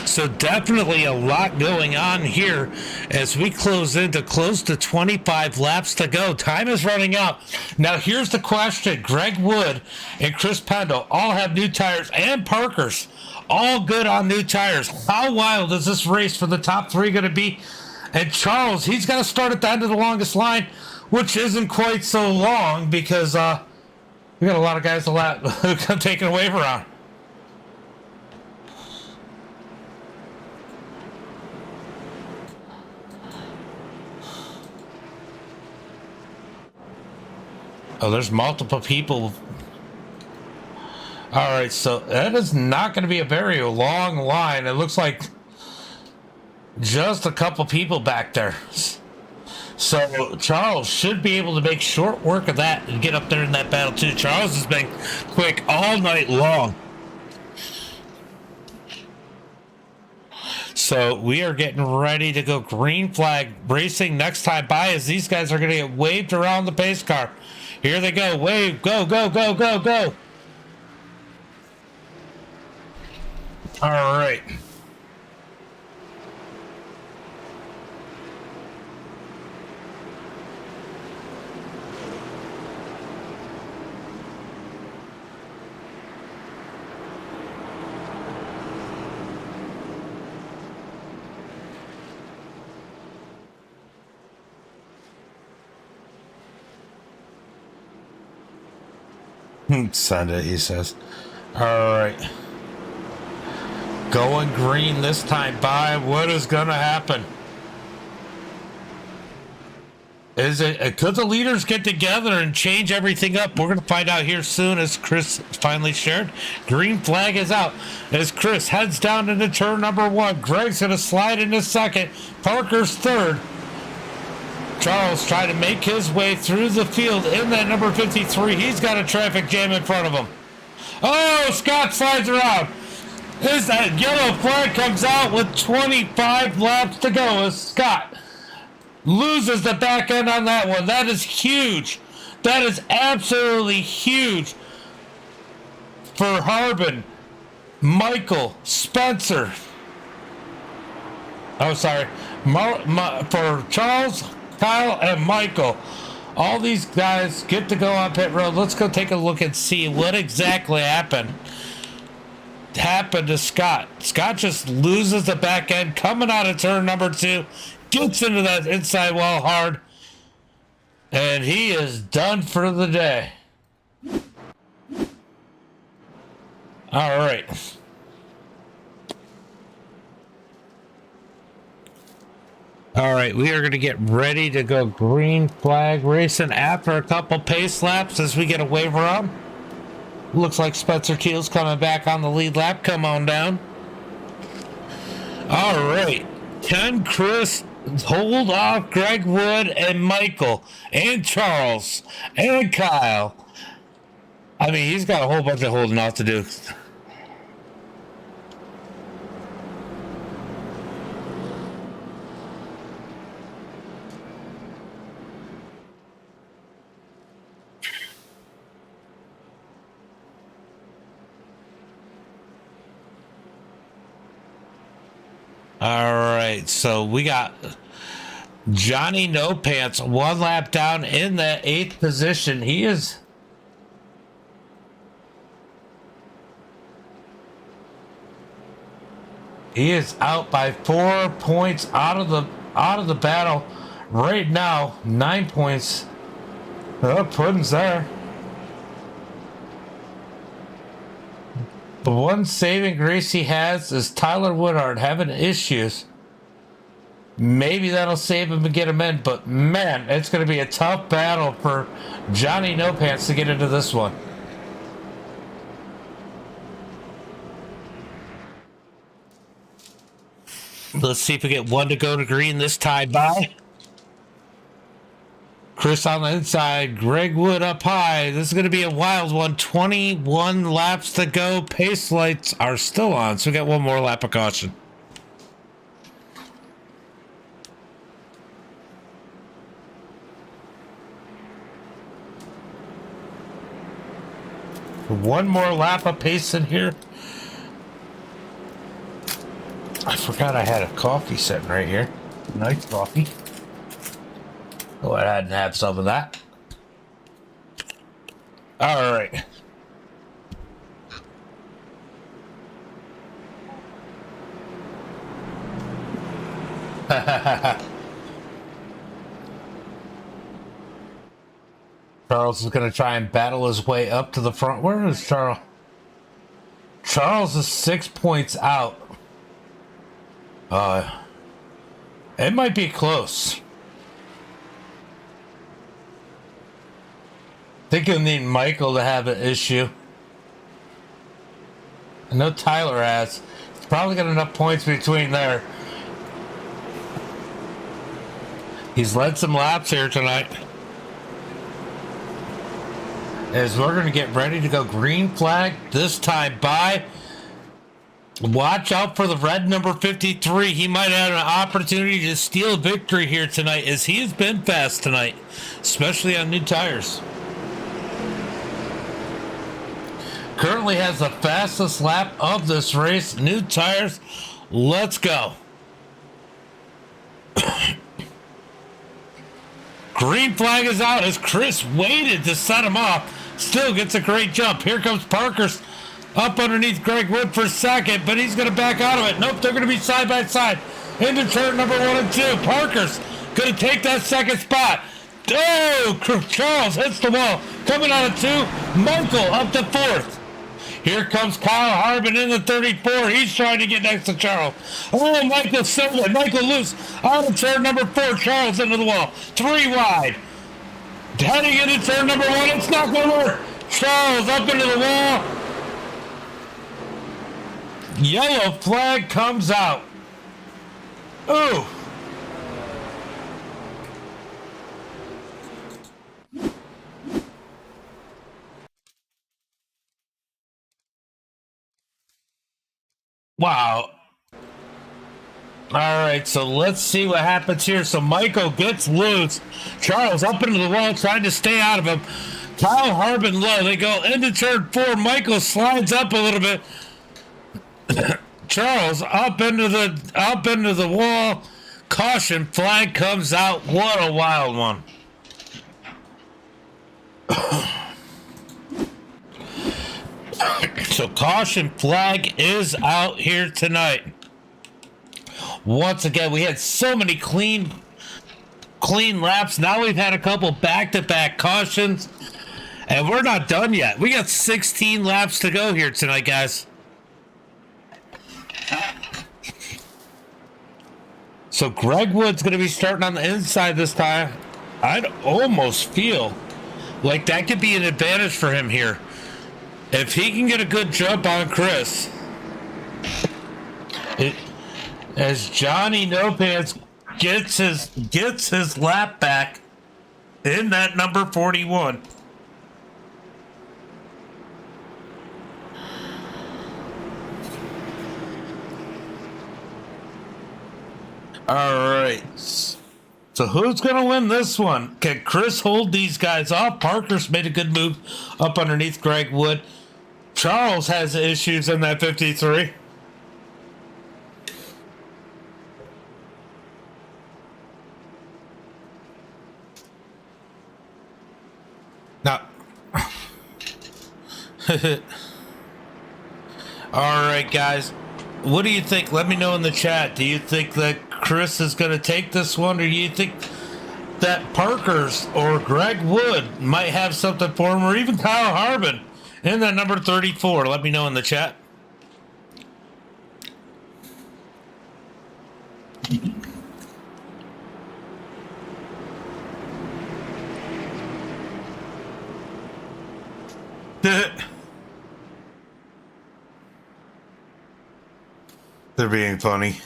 So definitely a lot going on here as we close into close to 25 laps to go. Time is running out. Now here's the question. Greg Wood and Chris Pendle all have new tires, and Parker's all good on new tires. How wild is this race for the top 3 going to be? And Charles, he's got to start at the end of the longest line, which isn't quite so long because we got a lot of guys taking a wave around. Oh, there's multiple people. All right, so that is not going to be a very long line. It looks like just a couple people back there. So Charles should be able to make short work of that and get up there in that battle too. Charles has been quick all night long. So we are getting ready to go green flag racing next time by as these guys are going to get waved around the pace car. Here they go. Wave. Go, go, go, go, go. All right. Send it, he says. All right. Going green this time by. What is going to happen? Is it? Could the leaders get together and change everything up? We're going to find out here soon as Chris finally shared. Green flag is out as Chris heads down into turn number 1. Greg's going to slide into second. Parker's third. Charles trying to make his way through the field in that number 53. He's got a traffic jam in front of him. Oh, Scott slides around. That yellow flag comes out with 25 laps to go as Scott loses the back end on that one. That is huge. That is absolutely huge for Harbin, Michael, Spencer. Oh, sorry. For Charles, Kyle, and Michael. All these guys get to go on pit road. Let's go take a look and see what exactly happened to Scott. Scott just loses the back end coming out of turn number 2, gets into that inside wall hard, and he is done for the day. All right. All right, we are going to get ready to go green flag racing after a couple pace laps as we get a waiver on. Looks like Spencer Keel's coming back on the lead lap. Come on down. All right. Can Chris hold off Greg Wood and Michael and Charles and Kyle. I mean, he's got a whole bunch of holding off to do. All right, so we got Johnny No Pants 1 lap down in the 8th position. He is out by 4 points out of the battle right now. 9 points. Oh, Puddin's there. The one saving grace he has is Tyler Woodard having issues. Maybe that'll save him and get him in, but man, it's going to be a tough battle for Johnny No Pants to get into this one. Let's see if we get one to go to green this time by. Chris on the inside, Greg Wood up high. This is going to be a wild one. 21 laps to go. Pace lights are still on, so we got one more lap of caution. One more lap of pace in here. I forgot I had a coffee sitting right here. Nice coffee. Go ahead and have some of that. All right. Charles is going to try and battle his way up to the front. Where is Charles? Charles is 6 points out. It might be close. I think you'll need Michael to have an issue. I know Tyler has. He's probably got enough points between there. He's led some laps here tonight. As we're going to get ready to go green flag this time by. Watch out for the red number 53. He might have an opportunity to steal victory here tonight, as he has been fast tonight, especially on new tires. Currently has the fastest lap of this race. New tires. Let's go. Green flag is out as Chris waited to set him off. Still gets a great jump. Here comes Parker's up underneath Greg Wood for second, but he's going to back out of it. Nope, they're going to be side by side into turn number 1 and 2. Parker's going to take that second spot. Oh, Charles hits the wall. Coming out of 2, Michael up to 4th. Here comes Kyle Harbin in the 34. He's trying to get next to Charles. Oh, Michael Silva. Michael loose. Out of turn number 4. Charles into the wall. 3 wide. Heading into turn number 1. It's not going to work. Charles up into the wall. Yellow flag comes out. Ooh. Wow. All right, so let's see what happens here. So Michael gets loose. Charles up into the wall, trying to stay out of him. Kyle Harbin low. They go into turn 4. Michael slides up a little bit. Charles up into the wall. Caution flag comes out. What a wild one. So caution flag is out here tonight. Once again, we had so many clean laps. Now we've had a couple back-to-back cautions, and we're not done yet. We got 16 laps to go here tonight, guys. So Greg Wood's going to be starting on the inside this time. I'd almost feel like that could be an advantage for him here. If he can get a good jump on Chris, as Johnny No Pants gets his lap back in that number 41. All right. So who's going to win this one? Can Chris hold these guys off? Parker's made a good move up underneath Greg Wood. Charles has issues in that 53. Now, all right, guys. What do you think? Let me know in the chat. Do you think that Chris is going to take this one, or do you think that Parker's or Greg Wood might have something for him, or even Kyle Harbin in that number 34? Let me know in the chat. They're being funny.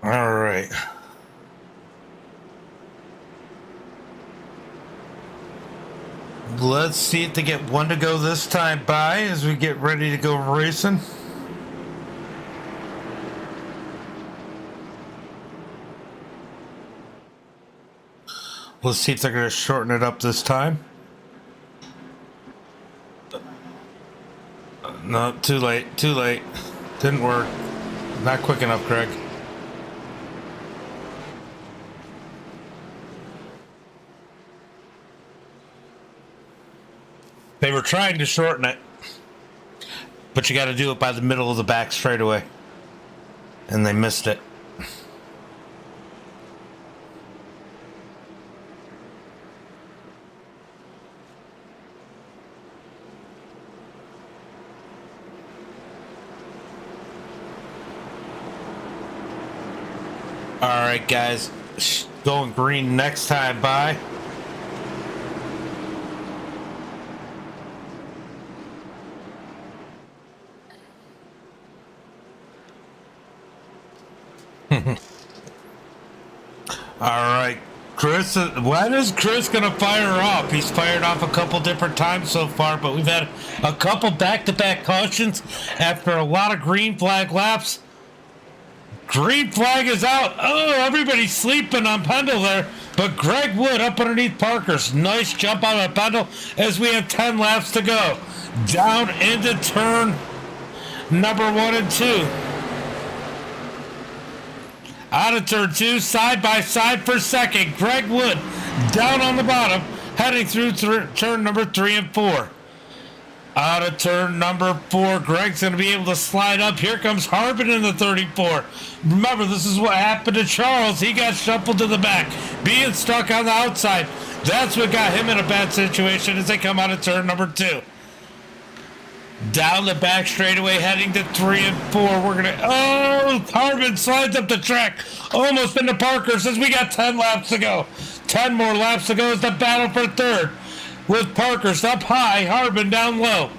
All right. Let's see if they get one to go this time by as we get ready to go racing. Let's see if they're going to shorten it up this time. No, too late. Too late. Didn't work. Not quick enough, Greg. They were trying to shorten it, but you got to do it by the middle of the back straightaway, and they missed it. All right, guys, going green next time by. All right, Chris, when is Chris going to fire off? He's fired off a couple different times so far, but we've had a couple back-to-back cautions after a lot of green flag laps. Green flag is out. Oh, everybody's sleeping on Pendle there, but Greg Wood up underneath Parker's. Nice jump out of Pendle as we have 10 laps to go. Down into turn number 1 and 2. Out of turn 2, side by side for second. Greg Wood down on the bottom, heading through turn number 3 and 4. Out of turn number 4, Greg's going to be able to slide up. Here comes Harbin in the 34. Remember, this is what happened to Charles. He got shuffled to the back, being stuck on the outside. That's what got him in a bad situation as they come out of turn number 2. Down the back straightaway, heading to 3 and 4. We're going to... Oh, Harbin slides up the track. Almost into Parker's as we got 10 laps to go. 10 more laps to go as the battle for third. With Parker's up high, Harbin down low.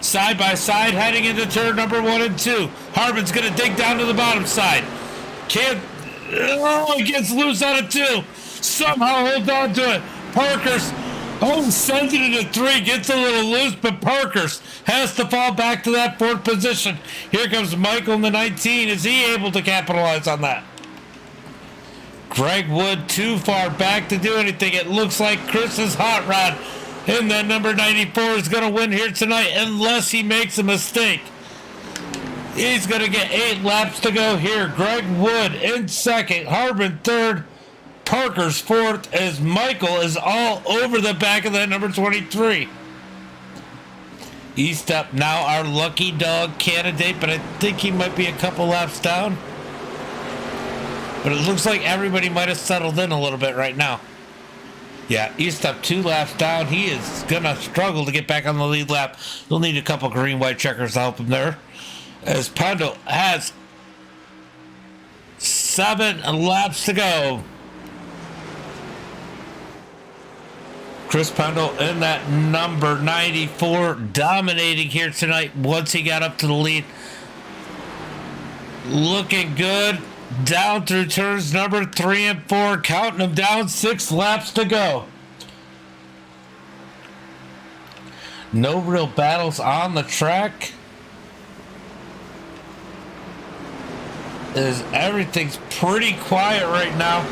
Side by side, heading into turn number 1 and 2. Harbin's going to dig down to the bottom side. Can't... Oh, he gets loose out of 2. Somehow holds on to it. Parker's... Oh, sends it into 3, gets a little loose, but Parker's has to fall back to that 4th position. Here comes Michael in the 19. Is he able to capitalize on that? Greg Wood too far back to do anything. It looks like Chris's hot rod in that number 94 is going to win here tonight unless he makes a mistake. He's going to get 8 laps to go here. Greg Wood in second, Harbin third, Parker's 4th, as Michael is all over the back of that number 23. East up now, our lucky dog candidate, but I think he might be a couple laps down. But it looks like everybody might have settled in a little bit right now. Yeah, East up 2 laps down. He is going to struggle to get back on the lead lap. He'll need a couple green-white checkers to help him there. As Pendle has 7 laps to go. Chris Pendle in that number 94, dominating here tonight once he got up to the lead. Looking good. Down through turns number 3 and 4, counting them down, 6 laps to go. No real battles on the track. Everything's pretty quiet right now,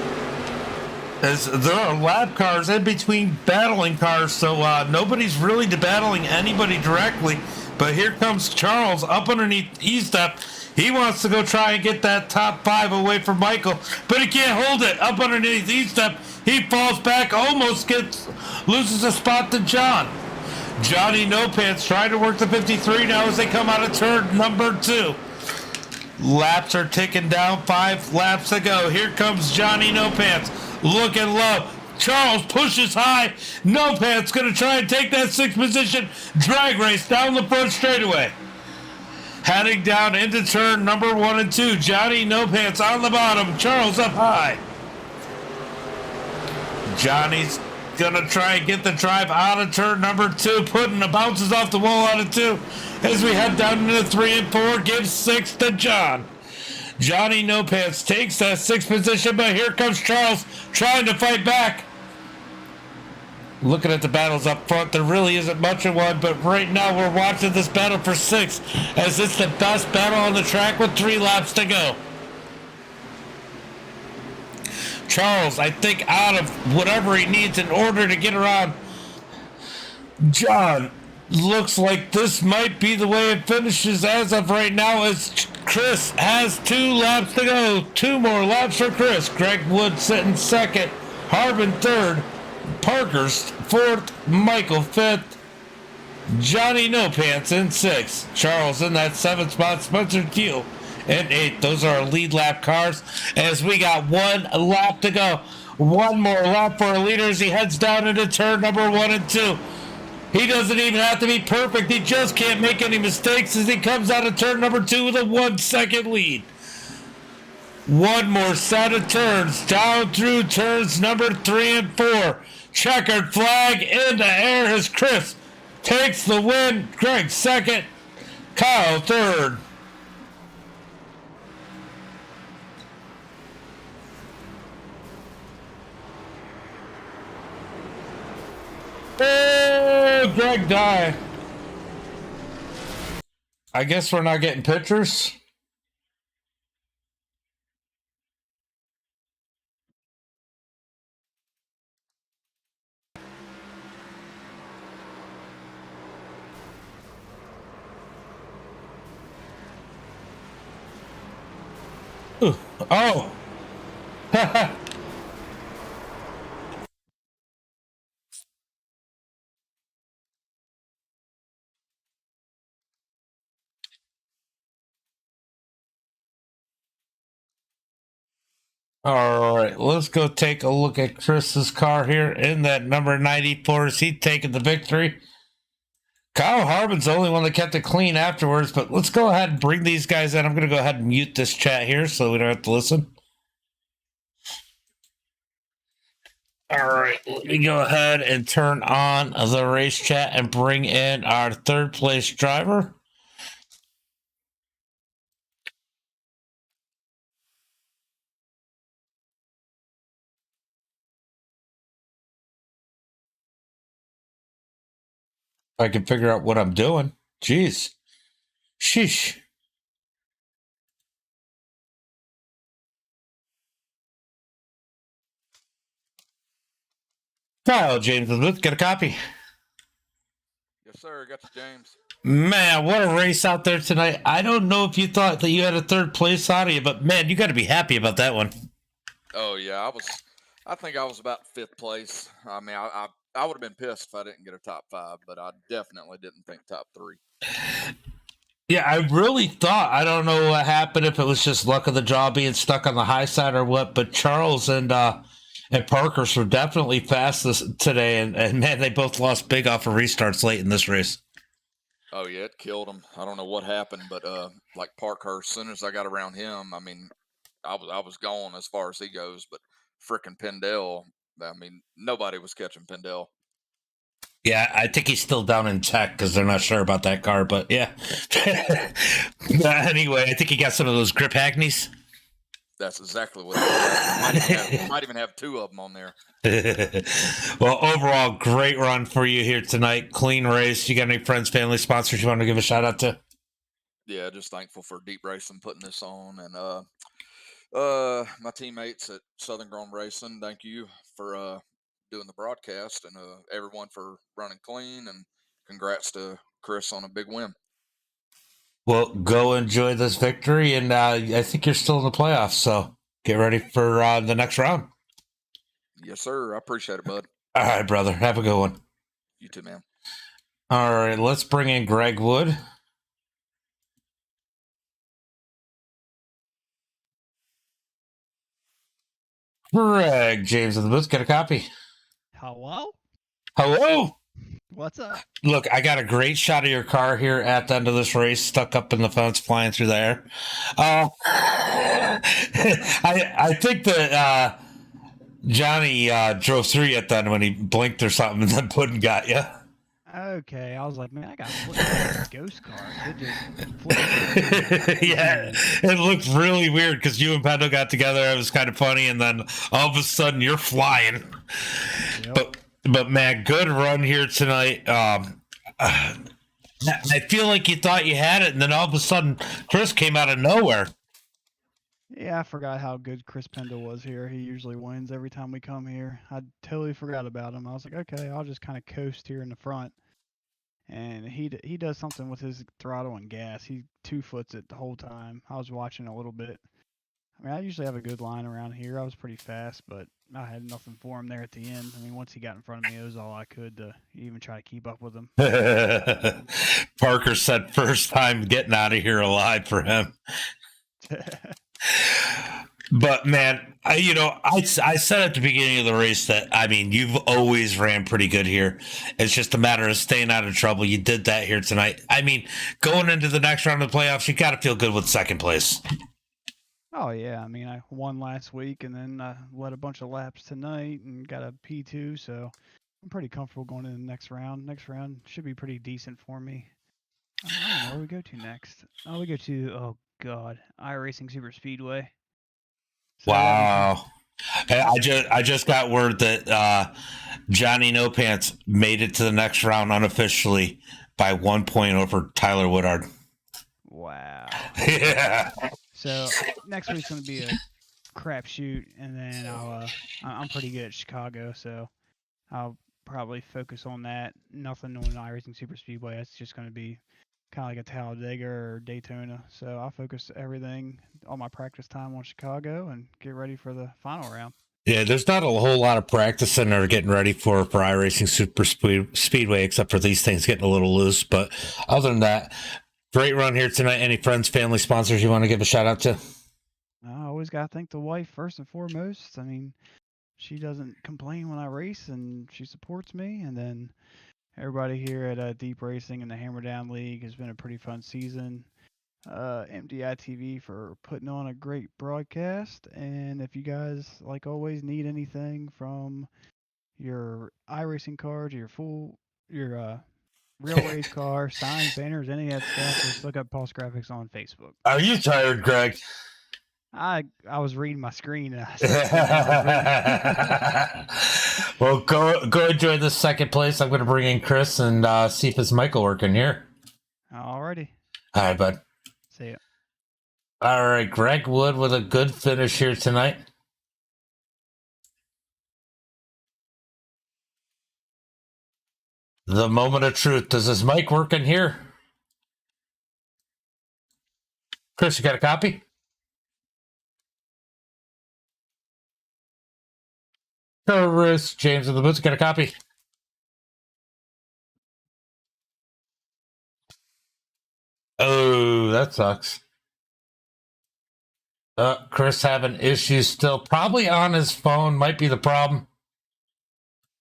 as there are lap cars in between battling cars, so nobody's really battling anybody directly. But here comes Charles up underneath E-Step. He wants to go try and get that top 5 away from Michael, but he can't hold it. Up underneath E-Step, he falls back, almost loses a spot to John. Johnny No Pants trying to work the 53 now as they come out of turn number 2. Laps are ticking down, 5 laps to go. Here comes Johnny No Pants, looking low. Charles pushes high. No Pants going to try and take that 6th position. Drag race down the front straightaway. Heading down into turn number 1 and 2. Johnny No Pants on the bottom. Charles up high. Johnny's going to try and get the drive out of turn number 2. Putting the bounces off the wall out of 2. As we head down into 3 and 4. Gives 6 to John. Johnny No Pants takes that 6th position, but here comes Charles trying to fight back. Looking at the battles up front, there really isn't much of one, but right now we're watching this battle for 6, as it's the best battle on the track with 3 laps to go. Charles, I think, out of whatever he needs in order to get around John. Looks like this might be the way it finishes as of right now, as Chris has 2 laps to go. 2 more laps for Chris. Greg Wood sitting 2nd, Harbin 3rd, Parker's 4th, Michael 5th, Johnny No Pants in 6th, Charles in that 7th spot, Spencer Keel in 8th. Those are our lead lap cars, as we got 1 lap to go. 1 more lap for our leader as he heads down into turn number 1 and 2. He doesn't even have to be perfect. He just can't make any mistakes as he comes out of turn number 2 with a 1-second lead. 1 more set of turns down through turns number 3 and 4. Checkered flag in the air as Chris takes the win. Greg 2nd, Kyle 3rd. Oh, Greg died. I guess we're not getting pictures. Ooh. Oh. All right, let's go take a look at Chris's car here in that number 94. Is he taking the victory? Kyle Harbin's the only one that kept it clean afterwards, but let's go ahead and bring these guys in. I'm going to go ahead and mute this chat here so we don't have to listen. All right, let me go ahead and turn on the race chat and bring in our 3rd place driver. I can figure out what I'm doing. Jeez. Sheesh. Kyle James Elizabeth, get a copy. Yes, sir. Got you, James. Man, what a race out there tonight. I don't know if you thought that you had a 3rd place out of you, but man, you got to be happy about that one. Oh, yeah. I think I was about 5th place. I mean, I would have been pissed if I didn't get a top 5, but I definitely didn't think top 3. Yeah, I really thought, I don't know what happened, if it was just luck of the draw being stuck on the high side or what, but Charles and Parker's were definitely fast today, and man, they both lost big off of restarts late in this race. Oh, yeah, it killed him. I don't know what happened, but like Parkhurst, as soon as I got around him, I mean, I was gone as far as he goes, but frickin' Pendel, I mean, nobody was catching Pendel. Yeah, I think he's still down in tech because they're not sure about that car. But yeah. Anyway, I think he got some of those grip hackneys. That's exactly what it is. Might even have two of them on there. Well, overall, great run for you here tonight. Clean race. You got any friends, family, sponsors you want to give a shout out to? Yeah, just thankful for Deep Racing putting this on, and my teammates at Southern Grown Racing. Thank you for doing the broadcast, and everyone for running clean. And congrats to Chris on a big win. Well, go enjoy this victory, and I think you're still in the playoffs, so get ready for the next round. Yes, sir. I appreciate it, bud. All right, brother. Have a good one. You too, man. All right, let's bring in Greg Wood. Greg, James of the Booth, get a copy. Hello? Hello. What's up? Look, I got a great shot of your car here at the end of this race, stuck up in the fence, flying through the air. I think that Johnny drove through you at the end when he blinked or something, and then Puddin got you. Okay, I was like, man, I got a ghost car. It just flipped. Yeah, it looked really weird because you and Pendo got together. It was kind of funny, and then all of a sudden you're flying. Yep. But man, good run here tonight. I feel like you thought you had it, and then all of a sudden Chris came out of nowhere. Yeah, I forgot how good Chris Pendle was here. He usually wins every time we come here. I totally forgot about him. I was like, okay, I'll just kind of coast here in the front. And he does something with his throttle and gas. He 2-foots it the whole time. I was watching a little bit. I mean, I usually have a good line around here. I was pretty fast, but I had nothing for him there at the end. I mean, once he got in front of me, it was all I could to even try to keep up with him. Parker said first time getting out of here alive for him. But man, I said at the beginning of the race that, I mean, you've always ran pretty good here. It's just a matter of staying out of trouble. You did that here tonight. I mean, going into the next round of the playoffs, you got to feel good with second place. Oh yeah, I mean, I won last week and then led a bunch of laps tonight and got a P2, so I'm pretty comfortable going into the next round. Next round should be pretty decent for me. I don't know where we go to next. Oh, we go to, oh god, iRacing Super Speedway. So wow. I just got word that Johnny No Pants made it to the next round unofficially by 1 point over Tyler Woodard. Wow. Yeah. So next week's gonna be a crapshoot, and then I'm pretty good at Chicago, so I'll probably focus on that. Nothing on iRacing Super Speedway. It's just gonna be kind of like a Talladega or Daytona. So I'll focus everything, all my practice time on Chicago, and get ready for the final round. Yeah, there's not a whole lot of practicing or getting ready for iRacing Super Speedway, except for these things getting a little loose. But other than that, great run here tonight. Any friends, family, sponsors you want to give a shout out to? I always got to thank the wife first and foremost. I mean, she doesn't complain when I race, and she supports me. And then everybody here at Deep Racing and the Hammer Down League has been a pretty fun season. MDiTV for putting on a great broadcast. And if you guys, like always, need anything from your iRacing cards, your real race car, signs, banners, any of that stuff, just look up Pulse Graphics on Facebook. Are you tired, Greg? I was reading my screen. And Well, go enjoy this second place. I'm going to bring in Chris and see if his mic will work in here. Alrighty. All right, bud. See ya. All right, Greg Wood with a good finish here tonight. The moment of truth. Does his mic work in here? Chris, you got a copy? Chris, James of the Boots, got a copy? Oh, that sucks. Chris having issues still. Probably on his phone. Might be the problem.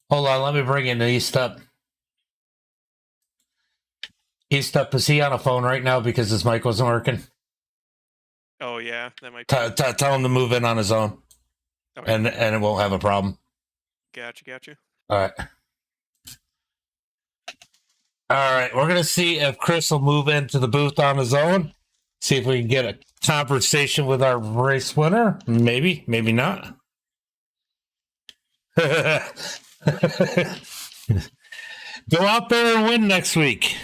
Hold on, let me bring in East Up. East Up, is he on a phone right now because his mic wasn't working? Oh, yeah, that might be. Tell him to move in on his own. Okay. And it won't have a problem. Gotcha. All right. All right, we're gonna see if Chris will move into the booth on his own. See if we can get a conversation with our race winner. Maybe, maybe not. Go out there and win next week.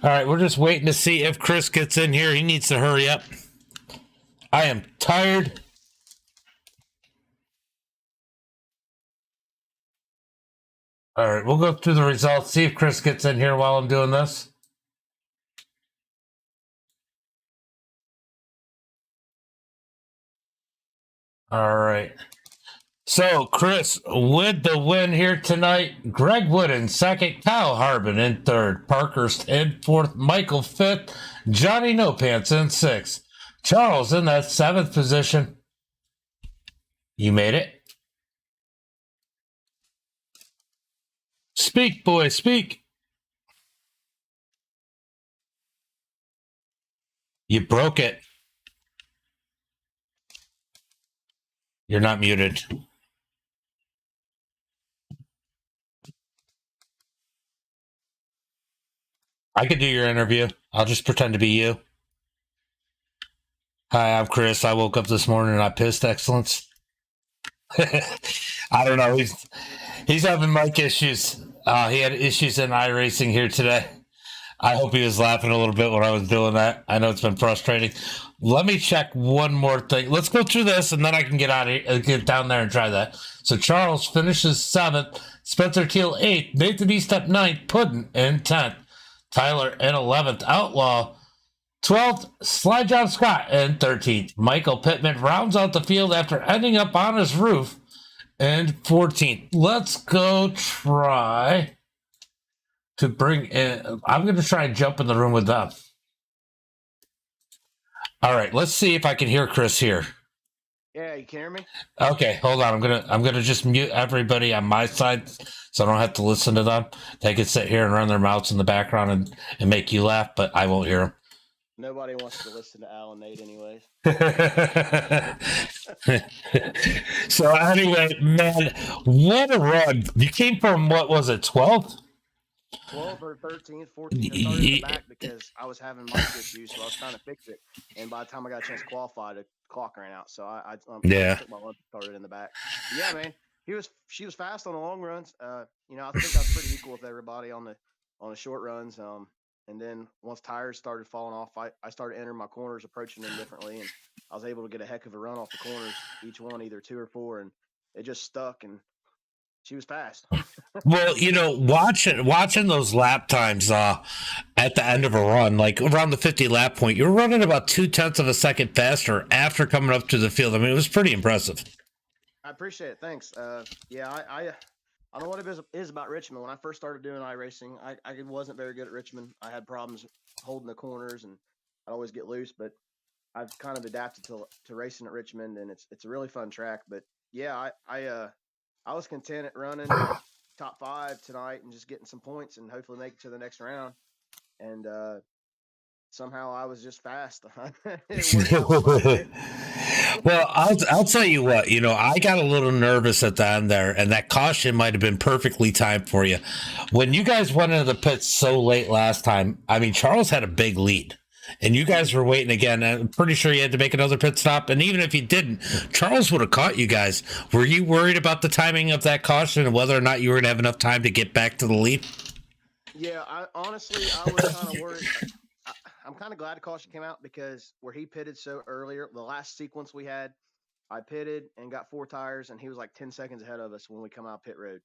All right, we're just waiting to see if Chris gets in here. He needs to hurry up. I am tired. All right, we'll go through the results, see if Chris gets in here while I'm doing this. All right. So, Chris, with the win here tonight, Greg Wood in second, Kyle Harbin in third, Parkhurst in fourth, Michael fifth, Johnny No Pants in sixth, Charles in that seventh position. You made it. Speak, boy, speak. You broke it. You're not muted. I could do your interview. I'll just pretend to be you. Hi, I'm Chris. I woke up this morning and I pissed excellence. I don't know. He's having mic issues. He had issues in iRacing here today. I hope he was laughing a little bit when I was doing that. I know it's been frustrating. Let me check one more thing. Let's go through this, and then I can get down there and try that. So Charles finishes 7th, Spencer Teal 8th, Nathan Eastep 9th, Puddin in 10th, Tyler in 11th, Outlaw 12th, Slide Job Scott in 13th. Michael Pittman rounds out the field after ending up on his roof in 14th. Let's go try to bring in. I'm going to try and jump in the room with them. All right, let's see if I can hear Chris here. Yeah, you can hear me? Okay, hold on. I'm gonna just mute everybody on my side so I don't have to listen to them. They can sit here and run their mouths in the background and make you laugh, but I won't hear them. Nobody wants to listen to Al and Nate anyways. So anyway, man, what a run. You came from, what was it, 12th? 12th or 13th, 14th. I started in the back because I was having mic issues, so I was trying to fix it. And by the time I got a chance to qualify, the clock ran out. So I took my lunch and started in the back. But yeah, man, she was fast on the long runs. I think I was pretty equal with everybody on the short runs. And then once tires started falling off, I started entering my corners, approaching them differently, and I was able to get a heck of a run off the corners, each one either 2 or 4, and it just stuck. And she was fast. Well, watching those lap times at the end of a run, like around the 50 lap point, you're running about 0.2 of a second faster after coming up to the field. I mean, it was pretty impressive. I appreciate it. Thanks. I don't know what it is about Richmond. When I first started doing iRacing, I wasn't very good at Richmond. I had problems holding the corners, and I'd always get loose. But I've kind of adapted to racing at Richmond, and it's a really fun track. But yeah, I was content at running top 5 tonight and just getting some points and hopefully make it to the next round. And somehow I was just fast. Well, I'll tell you what, I got a little nervous at the end there, and that caution might have been perfectly timed for you. When you guys went into the pits so late last time, I mean, Charles had a big lead, and you guys were waiting again. I'm pretty sure you had to make another pit stop, and even if you didn't, Charles would have caught you guys. Were you worried about the timing of that caution and whether or not you were going to have enough time to get back to the lead? Yeah, I was kind of worried. I'm kind of glad the caution came out because where he pitted so earlier, the last sequence we had, I pitted and got 4 tires, and he was like 10 seconds ahead of us when we come out pit road.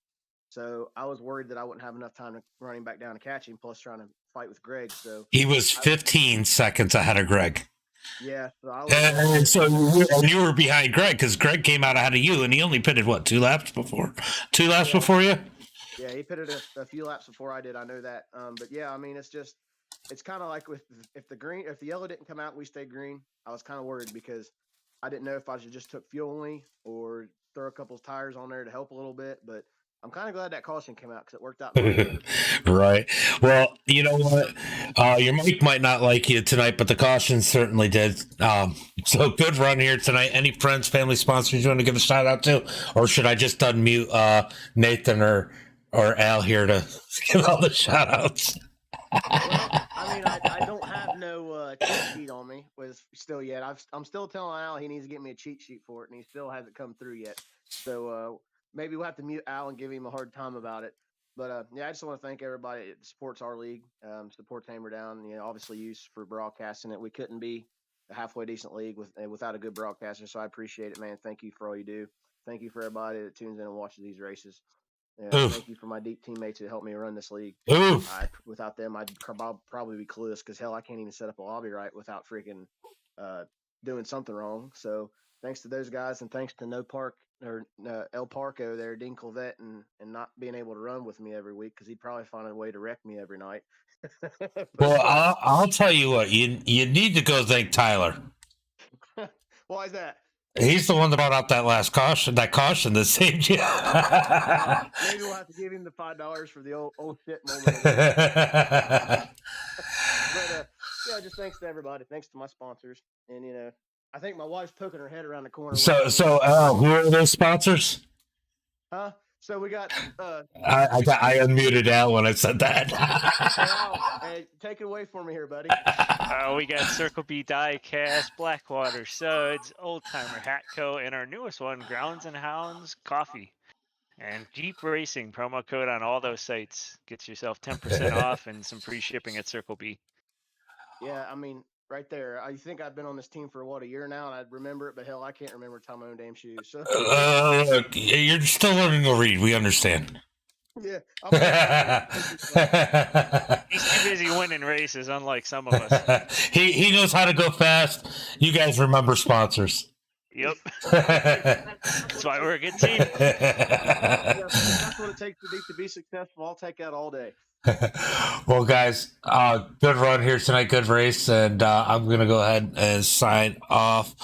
So I was worried that I wouldn't have enough time to run him back down and catch him, plus trying to fight with Greg. So he was 15 seconds ahead of Greg. Yeah. So you were behind Greg because Greg came out ahead of you, and he only pitted, 2 laps before? 2 laps before you? Yeah, he pitted a few laps before I did. I know that. But yeah, I mean, it's kind of like if the yellow didn't come out and we stayed green, I was kind of worried because I didn't know if I should just took fuel only or throw a couple of tires on there to help a little bit. But I'm kind of glad that caution came out because it worked out. Right. Well, you know what? Your mic might not like you tonight, but the caution certainly did. So good run here tonight. Any friends, family, sponsors you want to give a shout out to? Or should I just unmute Nathan or or Al here to give all the shout outs. Well, I mean, I don't have no cheat sheet on me still yet. I'm still telling Al he needs to get me a cheat sheet for it, and he still hasn't come through yet. So maybe we'll have to mute Al and give him a hard time about it. But yeah, I just want to thank everybody that supports our league, supports Hammer Down. You know, obviously you for broadcasting it. We couldn't be a halfway decent league without a good broadcaster. So I appreciate it, man. Thank you for all you do. Thank you for everybody that tunes in and watches these races. Thank you for my deep teammates that helped me run this league. Without them, I'd probably be clueless because hell, I can't even set up a lobby right without freaking doing something wrong. So thanks to those guys, and thanks to El Parco there, Dean Colvette, and not being able to run with me every week because he'd probably find a way to wreck me every night. Well, I'll tell you what, you need to go thank Tyler. Why is that? He's the one that brought out that last caution that saved you. Maybe we'll have to give him the $5 for the old shit moment. But yeah, just thanks to everybody. Thanks to my sponsors, and I think my wife's poking her head around the corner. So who are those sponsors? Huh? So we got. I unmuted Al when I said that. Hey, take it away for me here, buddy. We got Circle B Diecast, Blackwater Suds, Old Timer Hatco, and our newest one, Grounds and Hounds Coffee. And Jeep Racing promo code on all those sites gets yourself 10% off and some free shipping at Circle B. Yeah, I mean, right there. I think I've been on this team for a year now, and I'd remember it, but hell, I can't remember tying my own damn shoes. So. Look, you're still learning to read. We understand. Yeah. He's too busy winning races, unlike some of us. He knows how to go fast. You guys remember sponsors. Yep. That's why we're a good team. That's what it takes to be successful. I'll take that all day. Well, guys, good run here tonight. Good race. And I'm going to go ahead and sign off.